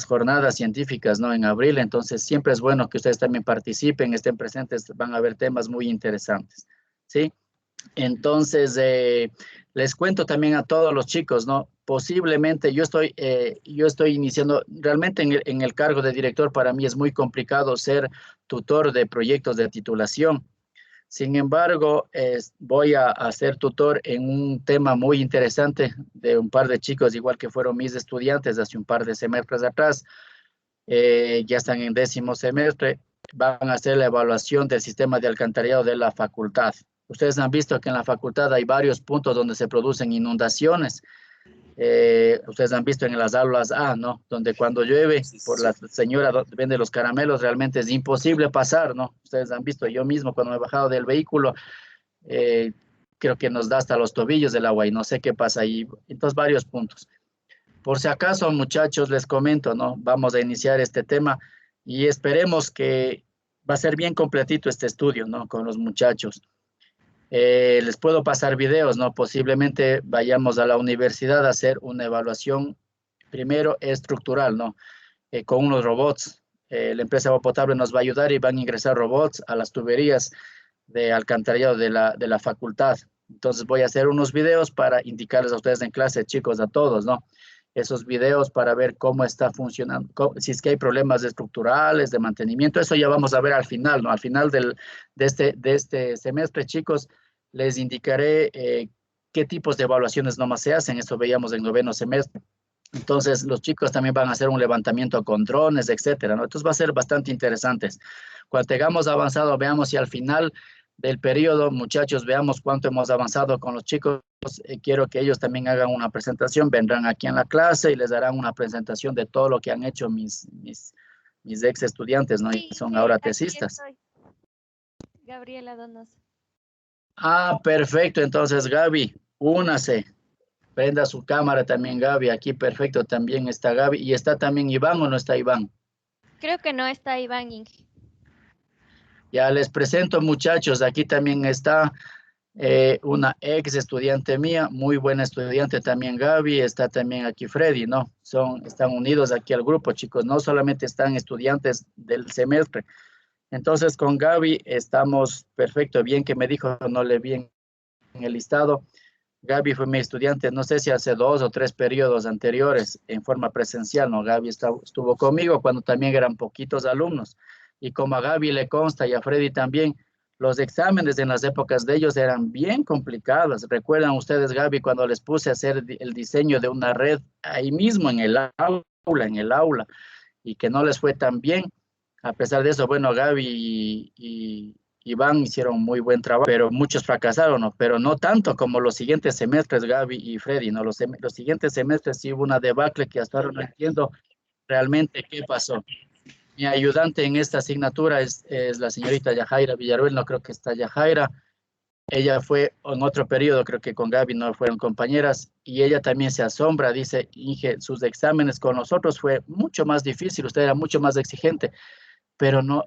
Speaker 1: jornadas científicas, ¿no? En abril, entonces siempre es bueno que ustedes también participen, estén presentes, van a haber temas muy interesantes, ¿sí? Entonces, les cuento también a todos los chicos, ¿no? Posiblemente yo estoy iniciando, realmente en el cargo de director para mí es muy complicado ser tutor de proyectos de titulación. Sin embargo, voy a ser tutor en un tema muy interesante de un par de chicos, igual que fueron mis estudiantes hace un par de semestres atrás. Ya están en 10º semestre, van a hacer la evaluación del sistema de alcantarillado de la facultad. Ustedes han visto que en la facultad hay varios puntos donde se producen inundaciones Ustedes han visto en las aulas A, ¿no? Donde cuando llueve, por la señora vende los caramelos, realmente es imposible pasar, ¿no? Ustedes han visto, yo mismo cuando me he bajado del vehículo, creo que nos da hasta los tobillos del agua y no sé qué pasa ahí. Entonces, varios puntos. Por si acaso, muchachos, les comento, ¿no? Vamos a iniciar este tema y esperemos que va a ser bien completito este estudio, ¿no? Con los muchachos. Les puedo pasar videos, ¿no? Posiblemente vayamos a la universidad a hacer una evaluación, primero estructural, ¿no? Con unos robots. La empresa Agua Potable nos va a ayudar y van a ingresar robots a las tuberías de alcantarillado de la facultad. Entonces voy a hacer unos videos para indicarles a ustedes en clase, chicos, a todos, ¿no? Esos videos para ver cómo está funcionando, si es que hay problemas estructurales, de mantenimiento, eso ya vamos a ver al final, ¿no? Al final de este semestre, chicos, les indicaré qué tipos de evaluaciones nomás se hacen, eso veíamos en noveno semestre. Entonces, los chicos también van a hacer un levantamiento con drones, etcétera, ¿no? Entonces, va a ser bastante interesante. Cuando tengamos avanzado, veamos si al final del periodo, muchachos, veamos cuánto hemos avanzado con los chicos. Quiero que ellos también hagan una presentación, vendrán aquí en la clase y les darán una presentación de todo lo que han hecho mis ex estudiantes, ¿no?
Speaker 10: Sí,
Speaker 1: Y son ahora tesistas.
Speaker 10: Gabriela Donoso.
Speaker 1: Ah, perfecto. Entonces, Gaby, únase. Prenda su cámara también, Gaby. Aquí, perfecto, también está Gaby. ¿Y está también Iván o no está Iván?
Speaker 10: Creo que no está Iván, Inge.
Speaker 1: Ya les presento, muchachos. Aquí también está una ex estudiante mía, muy buena estudiante también, Gaby. Está también aquí Freddy, ¿no? Están unidos aquí al grupo, chicos. No solamente están estudiantes del semestre. Entonces, con Gaby estamos perfecto. Bien que me dijo, no le vi en el listado. Gaby fue mi estudiante, no sé si hace 2 o 3 periodos anteriores en forma presencial, ¿no? Gaby estuvo conmigo cuando también eran poquitos alumnos. Y como a Gaby le consta y a Freddy también, los exámenes en las épocas de ellos eran bien complicados. ¿Recuerdan ustedes, Gaby, cuando les puse a hacer el diseño de una red ahí mismo en el aula, y que no les fue tan bien? A pesar de eso, bueno, Gaby y Iván hicieron muy buen trabajo, pero muchos fracasaron, ¿no? Pero no tanto como los siguientes semestres, Gaby y Freddy, ¿no? Los siguientes semestres sí hubo una debacle que hasta ahora no entiendo realmente qué pasó. Mi ayudante en esta asignatura es la señorita Yajaira Villaruel, no creo que está Yajaira. Ella fue en otro periodo, creo que con Gaby no fueron compañeras, y ella también se asombra, dice, Inge, sus exámenes con nosotros fue mucho más difícil, usted era mucho más exigente, pero no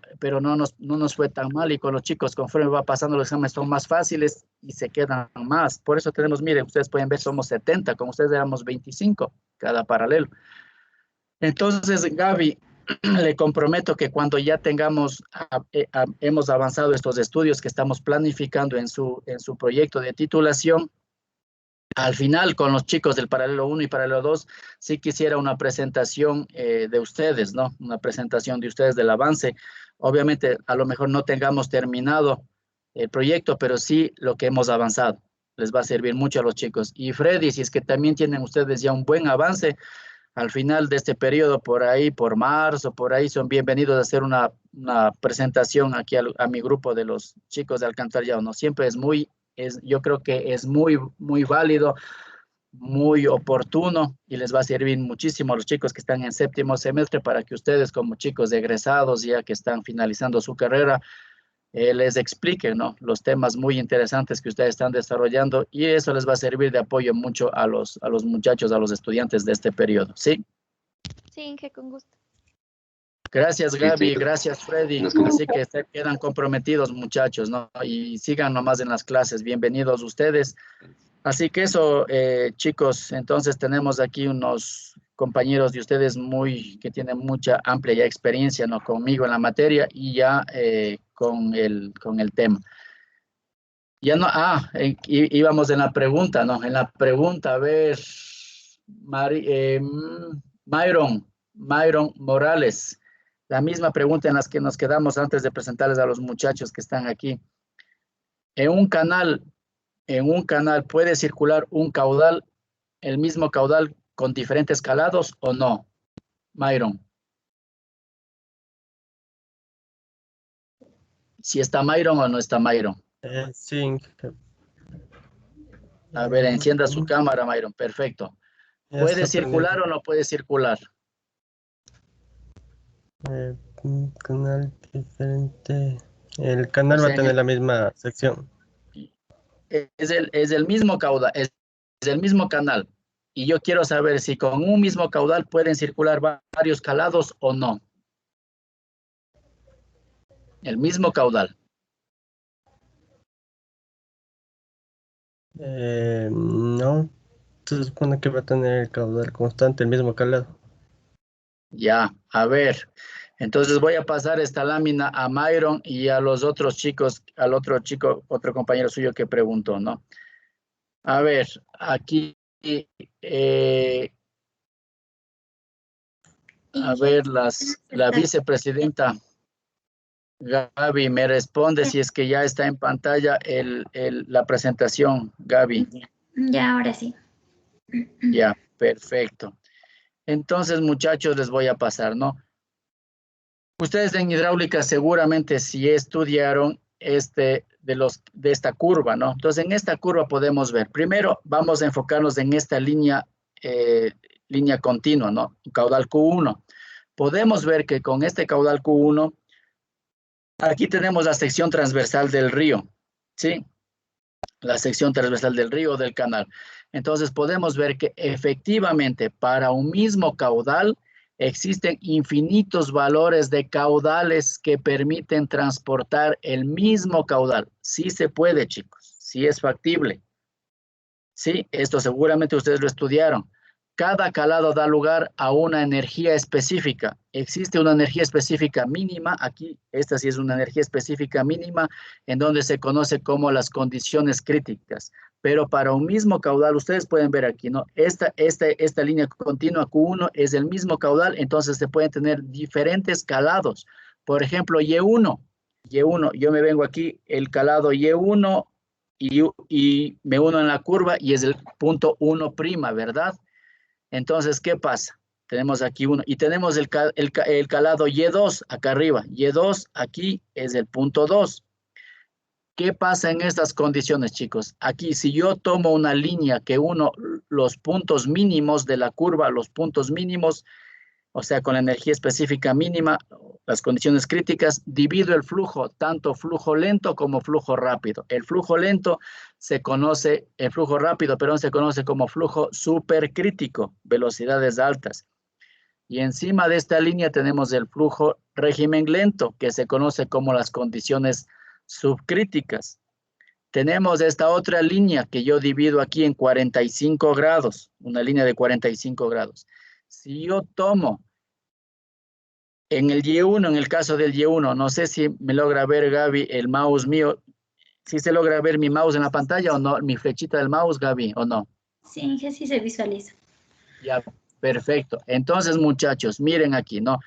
Speaker 1: nos fue tan mal, y con los chicos, conforme va pasando los exámenes, son más fáciles y se quedan más. Por eso tenemos, miren, ustedes pueden ver, somos 70, con ustedes éramos 25 cada paralelo. Entonces, Gaby, le comprometo que cuando ya hemos avanzado estos estudios que estamos planificando en su proyecto de titulación, al final, con los chicos del paralelo 1 y paralelo 2, sí quisiera una presentación de ustedes, ¿no? Una presentación de ustedes del avance. Obviamente, a lo mejor no tengamos terminado el proyecto, pero sí lo que hemos avanzado. Les va a servir mucho a los chicos. Y Freddy, si es que también tienen ustedes ya un buen avance, al final de este periodo, por ahí, por marzo, por ahí, son bienvenidos a hacer una presentación aquí a mi grupo de los chicos de Alcantarillado, ¿no? Siempre yo creo que es muy, muy válido, muy oportuno y les va a servir muchísimo a los chicos que están en séptimo semestre para que ustedes como chicos egresados ya que están finalizando su carrera, les expliquen, ¿no? Los temas muy interesantes que ustedes están desarrollando y eso les va a servir de apoyo mucho a los muchachos, a los estudiantes de este periodo, ¿sí?
Speaker 10: Sí, Inge, con gusto.
Speaker 1: Gracias, Gaby,
Speaker 4: Sí.
Speaker 1: gracias, Freddy. Así que se quedan comprometidos, muchachos, ¿no? Y sigan nomás en las clases. Bienvenidos ustedes. Así que eso, chicos, entonces tenemos aquí unos compañeros de ustedes que tienen mucha amplia ya experiencia, ¿no? Conmigo en la materia y ya con el tema. Ya no, íbamos en la pregunta, ¿no? En la pregunta, a ver, Myron Morales, la misma pregunta en las que nos quedamos antes de presentarles a los muchachos que están aquí. En un canal puede circular un caudal, el mismo caudal con diferentes calados o no, Myron. Si está Myron o no está Myron.
Speaker 11: Sí.
Speaker 1: A ver, encienda su cámara, Myron. Perfecto. ¿Puede circular o no puede circular?
Speaker 11: Un canal diferente. El canal
Speaker 1: O
Speaker 11: va
Speaker 1: sea,
Speaker 11: a tener la misma sección.
Speaker 1: es el mismo caudal, es el mismo canal. Y yo quiero saber si con un mismo caudal pueden circular varios calados o no. El mismo caudal.
Speaker 11: No, se supone que va a tener el caudal constante, el mismo calado.
Speaker 1: Ya, a ver. Entonces voy a pasar esta lámina a Myron y a los otros chicos, al otro chico, otro compañero suyo que preguntó, ¿no? A ver, aquí, a ver, la vicepresidenta Gaby me responde si es que ya está en pantalla la presentación, Gaby.
Speaker 6: Ya, ahora sí.
Speaker 1: Ya, perfecto. Entonces, muchachos, les voy a pasar, ¿no? Ustedes en hidráulica seguramente sí estudiaron de esta curva, ¿no? Entonces, en esta curva podemos ver, primero vamos a enfocarnos en esta línea continua, ¿no? Caudal Q1. Podemos ver que con este caudal Q1, aquí tenemos la sección transversal del río, ¿sí? La sección transversal del río o del canal. Entonces, podemos ver que efectivamente para un mismo caudal, existen infinitos valores de caudales que permiten transportar el mismo caudal. Sí se puede, chicos. Sí es factible. Sí, esto seguramente ustedes lo estudiaron. Cada calado da lugar a una energía específica. Existe una energía específica mínima. Aquí, esta sí es una energía específica mínima en donde se conoce como las condiciones críticas. Pero para un mismo caudal, ustedes pueden ver aquí, ¿no? Esta línea continua Q1 es el mismo caudal, entonces se pueden tener diferentes calados. Por ejemplo, Y1, yo me vengo aquí, el calado Y1 y me uno en la curva y es el punto 1', ¿verdad? Entonces, ¿qué pasa? Tenemos aquí uno y tenemos el calado Y2 acá arriba. Y2 aquí es el punto 2. ¿Qué pasa en estas condiciones, chicos? Aquí, si yo tomo una línea que uno los puntos mínimos de la curva, los puntos mínimos, o sea, con la energía específica mínima, las condiciones críticas, divido el flujo, tanto flujo lento como flujo rápido. El flujo lento se conoce, el flujo rápido, perdón, se conoce como flujo supercrítico, velocidades altas. Y encima de esta línea tenemos el flujo régimen lento, que se conoce como las condiciones subcríticas. Tenemos esta otra línea que yo divido aquí en 45 grados, una línea de 45 grados. Si yo tomo en el Y1, en el caso del Y1, no sé si me logra ver, Gaby, el mouse mío. ¿Sí se logra ver mi mouse en la pantalla o no? Mi flechita del mouse, Gaby, ¿o no?
Speaker 6: Sí, que sí se visualiza.
Speaker 1: Ya, perfecto. Entonces, muchachos, miren aquí, ¿no?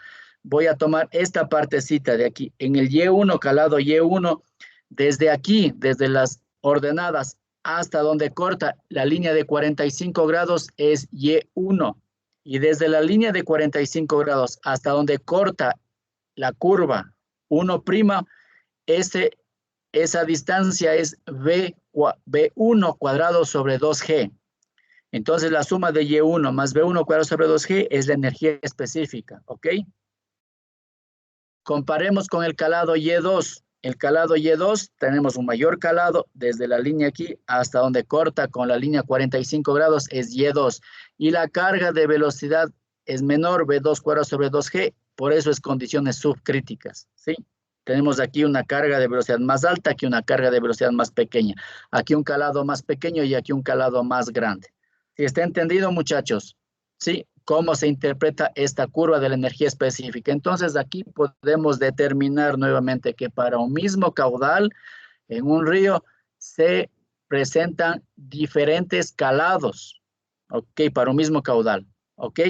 Speaker 1: Voy a tomar esta partecita de aquí. En el Y1, calado Y1, desde aquí, desde las ordenadas hasta donde corta la línea de 45 grados es Y1. Y desde la línea de 45 grados hasta donde corta la curva 1', esa distancia es B1 cuadrado sobre 2G. Entonces la suma de Y1 más B1 cuadrado sobre 2G es la energía específica, ¿ok? Comparemos con el calado Y2. El calado Y2 tenemos un mayor calado desde la línea aquí hasta donde corta con la línea 45 grados es Y2. Y la carga de velocidad es menor, B2 cuadrado sobre 2G, por eso es condiciones subcríticas, ¿sí? Tenemos aquí una carga de velocidad más alta, aquí una carga de velocidad más pequeña. Aquí un calado más pequeño y aquí un calado más grande. ¿Sí está entendido, muchachos? ¿Sí? ¿Cómo se interpreta esta curva de la energía específica? Entonces, aquí podemos determinar nuevamente que para un mismo caudal en un río se presentan diferentes calados, ¿ok? Para un mismo caudal, ¿ok?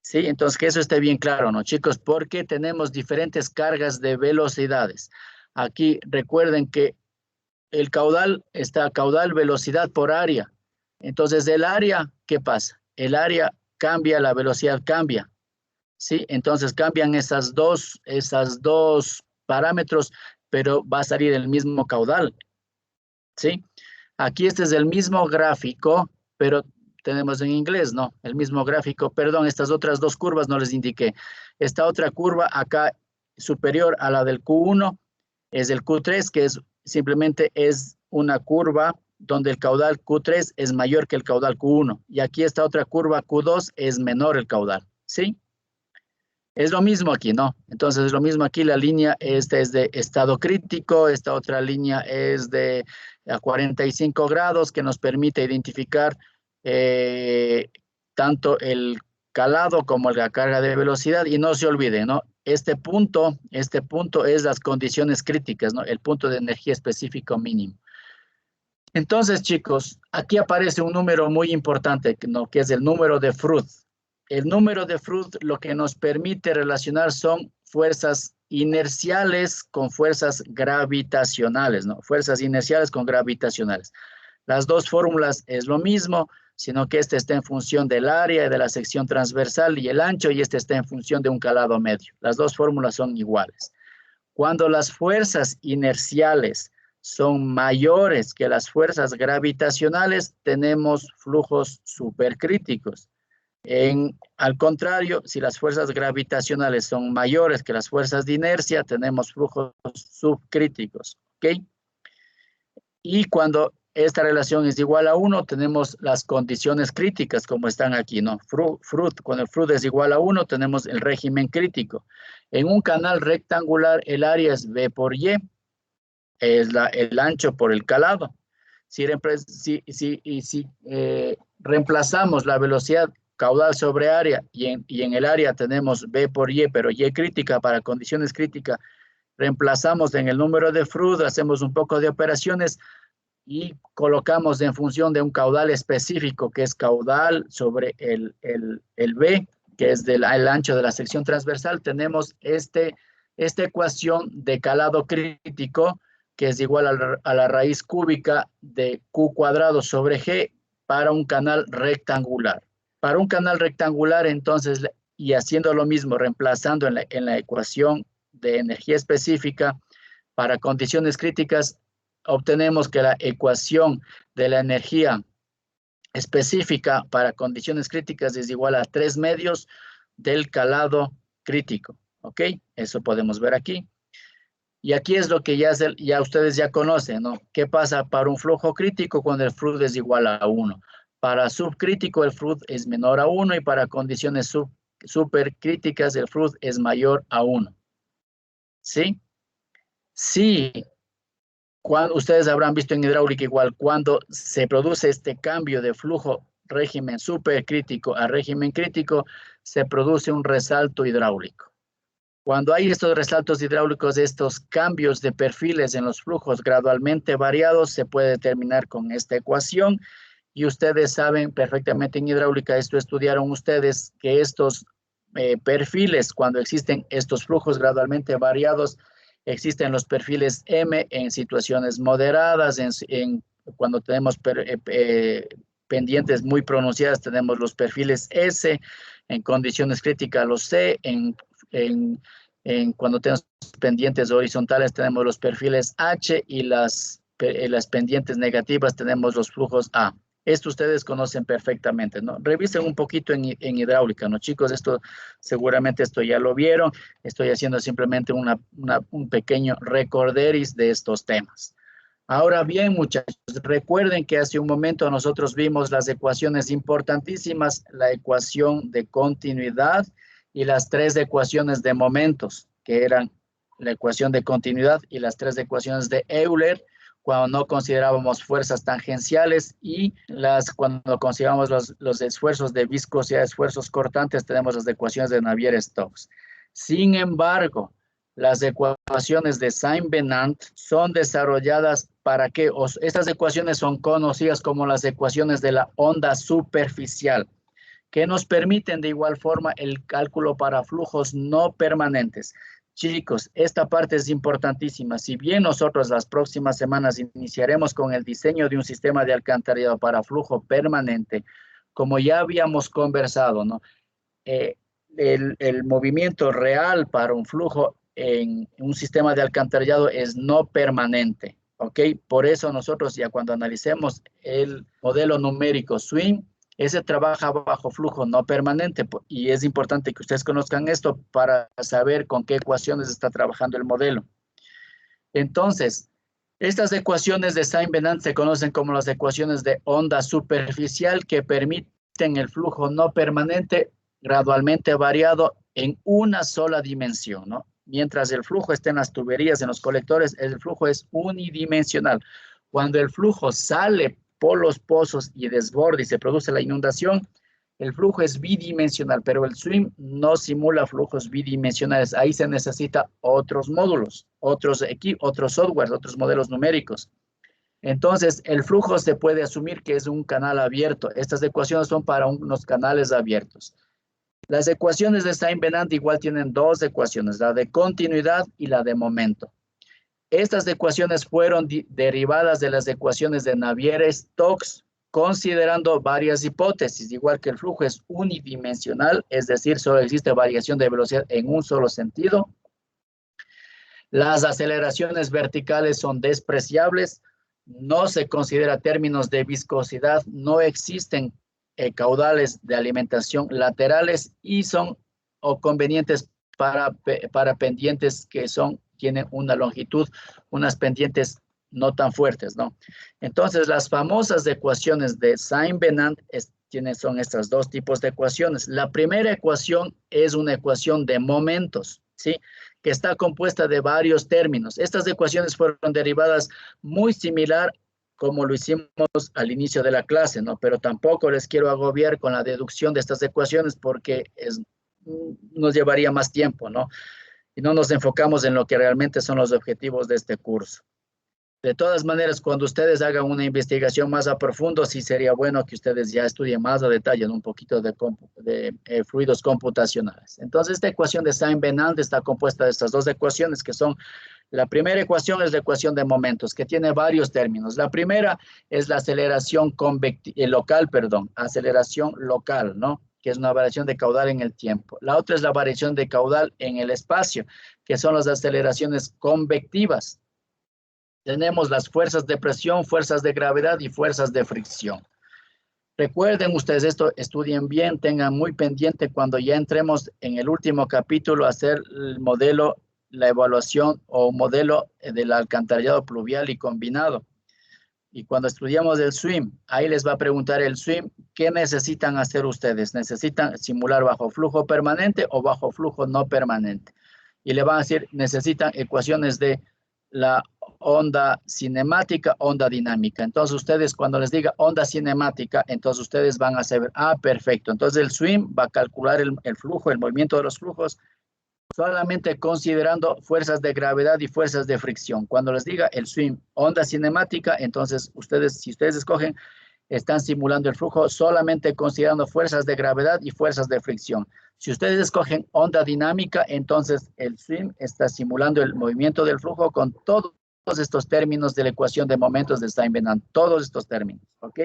Speaker 1: Sí, entonces que eso esté bien claro, ¿no, chicos? Porque tenemos diferentes cargas de velocidades. Aquí recuerden que el caudal está caudal, velocidad por área. Entonces, el área, ¿qué pasa? El área cambia, la velocidad cambia, ¿sí? Entonces, cambian esas dos parámetros, pero va a salir el mismo caudal, ¿sí? Aquí este es el mismo gráfico, pero tenemos en inglés, ¿no? El mismo gráfico, perdón, estas otras dos curvas no les indiqué. Esta otra curva acá superior a la del Q1 es el Q3, que es simplemente es una curva donde el caudal Q3 es mayor que el caudal Q1. Y aquí esta otra curva Q2 es menor el caudal, ¿sí? Es lo mismo aquí, ¿no? Entonces es lo mismo aquí, la línea esta es de estado crítico, esta otra línea es de a 45 grados que nos permite identificar tanto el calado como la carga de velocidad. Y no se olviden, ¿no? Este punto es las condiciones críticas, ¿no? El punto de energía específico mínimo. Entonces, chicos, aquí aparece un número muy importante, ¿no? Que es el número de Freud. El número de Freud lo que nos permite relacionar son fuerzas inerciales con fuerzas gravitacionales, ¿no? Fuerzas inerciales con gravitacionales. Las dos fórmulas es lo mismo, sino que este está en función del área y de la sección transversal y el ancho, y este está en función de un calado medio. Las dos fórmulas son iguales. Cuando las fuerzas inerciales son mayores que las fuerzas gravitacionales, tenemos flujos supercríticos. Al contrario, si las fuerzas gravitacionales son mayores que las fuerzas de inercia, tenemos flujos subcríticos, ¿ok? Y cuando esta relación es igual a 1, tenemos las condiciones críticas como están aquí, ¿no? Cuando el Freud es igual a 1, tenemos el régimen crítico. En un canal rectangular, el área es B por Y, es el ancho por el calado. Si reemplazamos la velocidad caudal sobre área y en el área tenemos B por Y, pero Y crítica para condiciones críticas, reemplazamos en el número de Freud, hacemos un poco de operaciones y colocamos en función de un caudal específico que es caudal sobre el B, que es el ancho de la sección transversal, tenemos esta ecuación de calado crítico que es igual a la raíz cúbica de Q cuadrado sobre G para un canal rectangular. Para un canal rectangular, entonces, y haciendo lo mismo, reemplazando en la ecuación de energía específica, para condiciones críticas, obtenemos que la ecuación de la energía específica para condiciones críticas es igual a 3 medios del calado crítico, ¿ok? Eso podemos ver aquí. Y aquí es lo que ya ustedes ya conocen, ¿no? ¿Qué pasa para un flujo crítico cuando el Freud es igual a 1? Para subcrítico el Freud es menor a 1 y para condiciones supercríticas el Freud es mayor a 1. ¿Sí? Sí. Ustedes habrán visto en hidráulica igual, cuando se produce este cambio de flujo régimen supercrítico a régimen crítico, se produce un resalto hidráulico. Cuando hay estos resaltos hidráulicos, estos cambios de perfiles en los flujos gradualmente variados, se puede determinar con esta ecuación. Y ustedes saben perfectamente en hidráulica, esto estudiaron ustedes, que estos perfiles, cuando existen estos flujos gradualmente variados, existen los perfiles M en situaciones moderadas, cuando tenemos pendientes muy pronunciadas tenemos los perfiles S, en condiciones críticas los C, cuando tenemos pendientes horizontales tenemos los perfiles H y las pendientes negativas tenemos los flujos A. Esto ustedes conocen perfectamente, ¿no? Revisen un poquito en hidráulica, ¿no, chicos? Seguramente esto ya lo vieron. Estoy haciendo simplemente un pequeño recorderis de estos temas. Ahora bien, muchachos, recuerden que hace un momento nosotros vimos las ecuaciones importantísimas, la ecuación de continuidad y las 3 ecuaciones de momentos, que eran la ecuación de continuidad y las 3 ecuaciones de Euler, cuando no considerábamos fuerzas tangenciales y cuando consideramos los esfuerzos de viscosidad, esfuerzos cortantes, tenemos las ecuaciones de Navier-Stokes. Sin embargo, las ecuaciones de Saint-Venant son desarrolladas para que estas ecuaciones son conocidas como las ecuaciones de la onda superficial, que nos permiten de igual forma el cálculo para flujos no permanentes. Chicos, esta parte es importantísima. Si bien nosotros las próximas semanas iniciaremos con el diseño de un sistema de alcantarillado para flujo permanente, como ya habíamos conversado, ¿no? El movimiento real para un flujo en un sistema de alcantarillado es no permanente, ¿ok? Por eso nosotros ya cuando analicemos el modelo numérico SWING, ese trabaja bajo flujo no permanente y es importante que ustedes conozcan esto para saber con qué ecuaciones está trabajando el modelo. Entonces, estas ecuaciones de Saint-Venant se conocen como las ecuaciones de onda superficial que permiten el flujo no permanente gradualmente variado en una sola dimensión, ¿no? Mientras el flujo esté en las tuberías, en los colectores, el flujo es unidimensional. Cuando el flujo sale por los pozos y desborda y se produce la inundación, el flujo es bidimensional, pero el SWIM no simula flujos bidimensionales. Ahí se necesita otros módulos, otros softwares, otros modelos numéricos. Entonces, el flujo se puede asumir que es un canal abierto. Estas ecuaciones son para unos canales abiertos. Las ecuaciones de Saint-Venant igual tienen dos ecuaciones, la de continuidad y la de momento. Estas ecuaciones fueron derivadas de las ecuaciones de Navier-Stokes, considerando varias hipótesis, igual que el flujo es unidimensional, es decir, solo existe variación de velocidad en un solo sentido. Las aceleraciones verticales son despreciables, no se considera términos de viscosidad, no existen caudales de alimentación laterales y son convenientes para pendientes que tienen una longitud, unas pendientes no tan fuertes, ¿no? Entonces, las famosas ecuaciones de Saint-Venant son estos dos tipos de ecuaciones. La primera ecuación es una ecuación de momentos, ¿sí? Que está compuesta de varios términos. Estas ecuaciones fueron derivadas muy similar como lo hicimos al inicio de la clase, ¿no? Pero tampoco les quiero agobiar con la deducción de estas ecuaciones porque nos llevaría más tiempo, ¿no? Y no nos enfocamos en lo que realmente son los objetivos de este curso. De todas maneras, cuando ustedes hagan una investigación más a profundo, sí sería bueno que ustedes ya estudien más a detalle en un poquito de fluidos computacionales. Entonces, esta ecuación de Saint-Venant está compuesta de estas dos ecuaciones que son, la primera ecuación es la ecuación de momentos, que tiene varios términos. La primera es la aceleración aceleración local, ¿no? Que es una variación de caudal en el tiempo. La otra es la variación de caudal en el espacio, que son las aceleraciones convectivas. Tenemos las fuerzas de presión, fuerzas de gravedad y fuerzas de fricción. Recuerden ustedes esto, estudien bien, tengan muy pendiente cuando ya entremos en el último capítulo a hacer el modelo, la evaluación o modelo del alcantarillado pluvial y combinado. Y cuando estudiamos el SWIM, ahí les va a preguntar el SWIM, ¿qué necesitan hacer ustedes? ¿Necesitan simular bajo flujo permanente o bajo flujo no permanente? Y le van a decir, necesitan ecuaciones de la onda cinemática, onda dinámica. Entonces ustedes cuando les diga onda cinemática, entonces ustedes van a saber, perfecto. Entonces el SWIM va a calcular el flujo, el movimiento de los flujos, solamente considerando fuerzas de gravedad y fuerzas de fricción. Cuando les diga el SWIM onda cinemática, entonces si ustedes escogen, están simulando el flujo solamente considerando fuerzas de gravedad y fuerzas de fricción. Si ustedes escogen onda dinámica, entonces el SWIM está simulando el movimiento del flujo con todos estos términos de la ecuación de momentos de Saint-Venant, todos estos términos, ¿ok?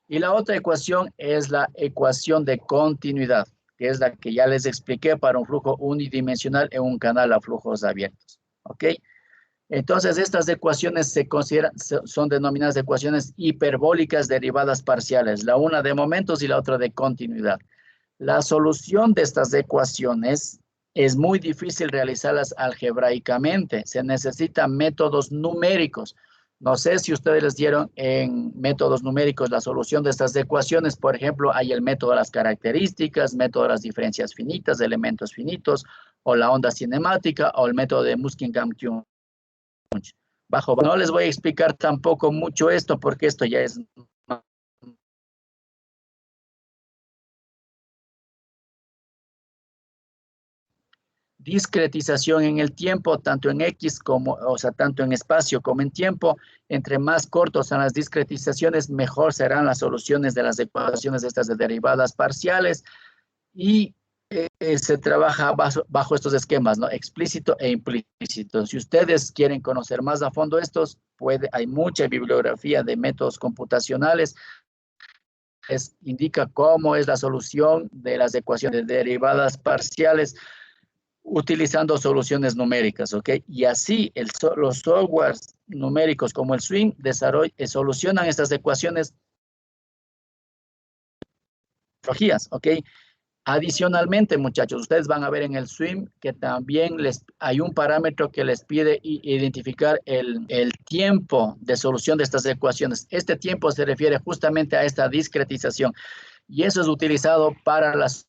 Speaker 1: Y la otra ecuación es la ecuación de continuidad, que es la que ya les expliqué para un flujo unidimensional en un canal a flujos abiertos, ¿ok? Entonces, estas ecuaciones son denominadas ecuaciones hiperbólicas derivadas parciales, la una de momentos y la otra de continuidad. La solución de estas ecuaciones es muy difícil realizarlas algebraicamente. Se necesitan métodos numéricos. No sé si ustedes les dieron en métodos numéricos la solución de estas ecuaciones. Por ejemplo, hay el método de las características, método de las diferencias finitas, de elementos finitos, o la onda cinemática, o el método de Muskingam-Wunsch. No les voy a explicar tampoco mucho esto, porque esto ya es discretización en el tiempo, tanto en X tanto en espacio como en tiempo. Entre más cortos sean las discretizaciones, mejor serán las soluciones de las ecuaciones estas de derivadas parciales. Y se trabaja bajo estos esquemas, ¿no? Explícito e implícito. Si ustedes quieren conocer más a fondo estos, hay mucha bibliografía de métodos computacionales. Indica cómo es la solución de las ecuaciones de derivadas parciales utilizando soluciones numéricas, ¿ok? Y así los softwares numéricos como el SWIM solucionan estas ecuaciones tecnologías, ¿ok? Adicionalmente, muchachos, ustedes van a ver en el SWIM que también hay un parámetro que les pide identificar el tiempo de solución de estas ecuaciones. Este tiempo se refiere justamente a esta discretización y eso es utilizado para las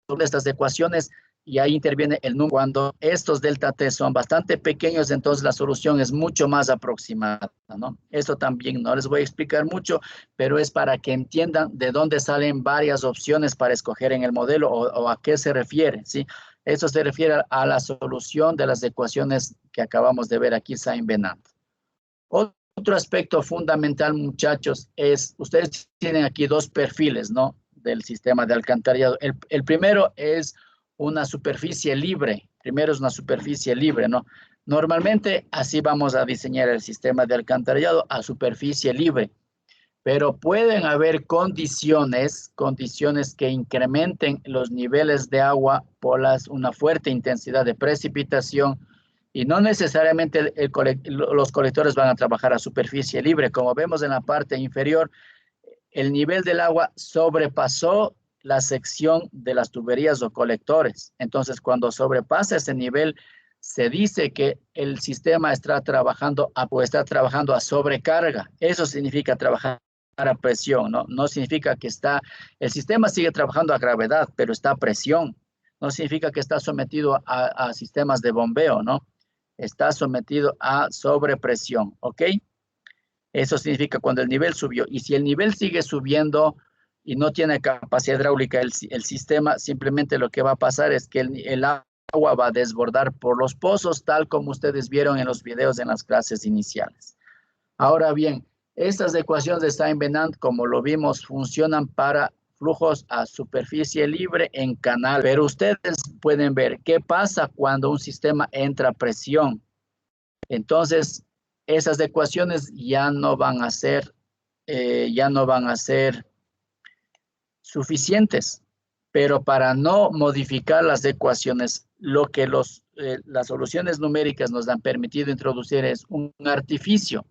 Speaker 1: de estas ecuaciones y ahí interviene el número. Cuando estos delta t son bastante pequeños, entonces la solución es mucho más aproximada, ¿no? Esto también no les voy a explicar mucho, pero es para que entiendan de dónde salen varias opciones para escoger en el modelo o a qué se refiere, ¿sí? Eso se refiere a la solución de las ecuaciones que acabamos de ver aquí, Sain-Venant. Otro aspecto fundamental, muchachos, es, ustedes tienen aquí dos perfiles, ¿no? Del sistema de alcantarillado. El primero es una superficie libre. Primero es una superficie libre, ¿no? Normalmente así vamos a diseñar el sistema de alcantarillado a superficie libre, pero pueden haber condiciones que incrementen los niveles de agua por una fuerte intensidad de precipitación y no necesariamente los colectores van a trabajar a superficie libre. Como vemos en la parte inferior, el nivel del agua sobrepasó la sección de las tuberías o colectores. Entonces, cuando sobrepasa ese nivel, se dice que el sistema está trabajando a sobrecarga. Eso significa trabajar a presión, ¿no? No significa que el sistema sigue trabajando a gravedad, pero está a presión. No significa que está sometido a sistemas de bombeo, ¿no? Está sometido a sobrepresión, ¿ok? Eso significa cuando el nivel subió. Y si el nivel sigue subiendo y no tiene capacidad hidráulica el sistema, simplemente lo que va a pasar es que el agua va a desbordar por los pozos, tal como ustedes vieron en los videos en las clases iniciales. Ahora bien, estas ecuaciones de Sain-Venant, como lo vimos, funcionan para flujos a superficie libre en canal. Pero ustedes pueden ver qué pasa cuando un sistema entra a presión. Entonces, esas ecuaciones ya no van a ser suficientes. Pero para no modificar las ecuaciones, lo que las soluciones numéricas nos han permitido introducir es un artificio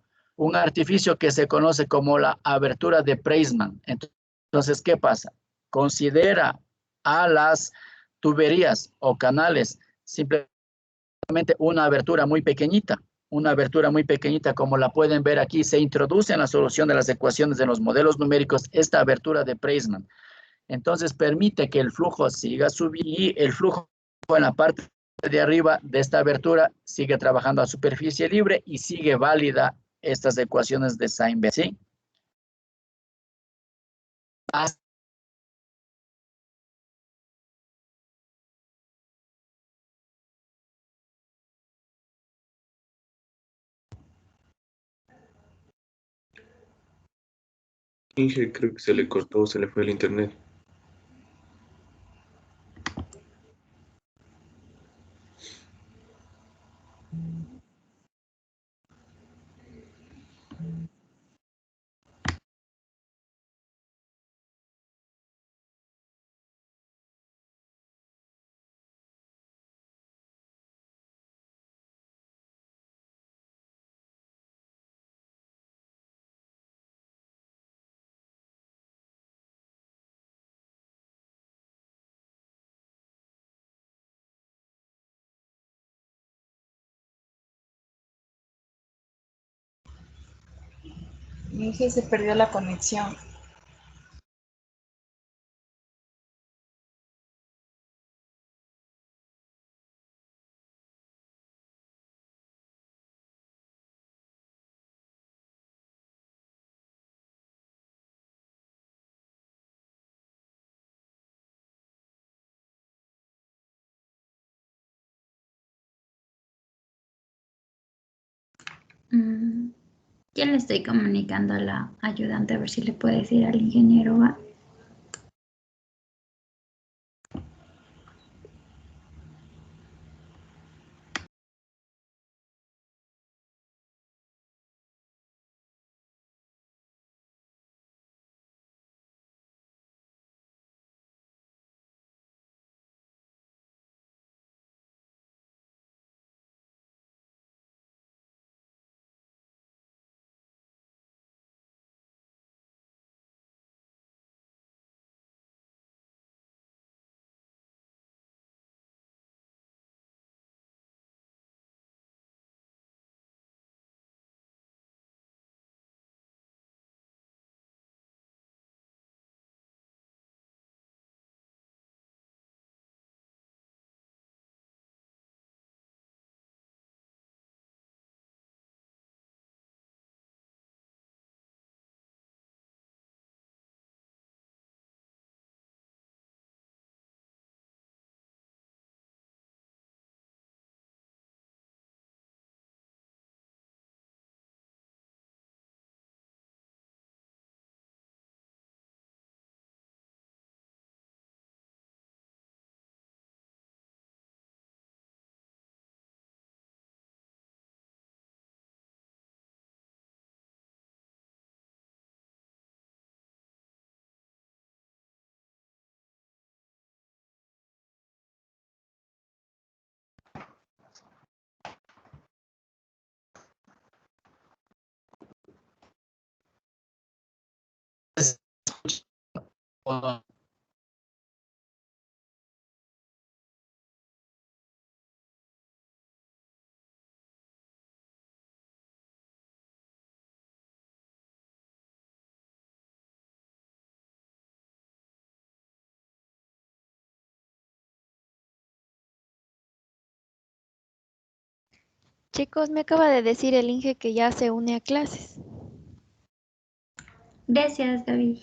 Speaker 1: que se conoce como la abertura de Preissman. Entonces, ¿qué pasa? Considera a las tuberías o canales simplemente una abertura muy pequeñita como la pueden ver aquí, se introduce en la solución de las ecuaciones de los modelos numéricos esta abertura de Preissman. Entonces permite que el flujo siga subiendo y el flujo en la parte de arriba de esta abertura sigue trabajando a superficie libre y sigue válida estas ecuaciones de Sain-Venant, ¿sí?
Speaker 12: Inge, creo que se le cortó, se le fue el internet.
Speaker 13: Inge, se perdió la conexión.
Speaker 6: Ya le estoy comunicando a la ayudante a ver si le puede decir al ingeniero, ¿va?
Speaker 10: Chicos, me acaba de decir el Inge que ya se une a clases.
Speaker 6: Gracias, Gaby.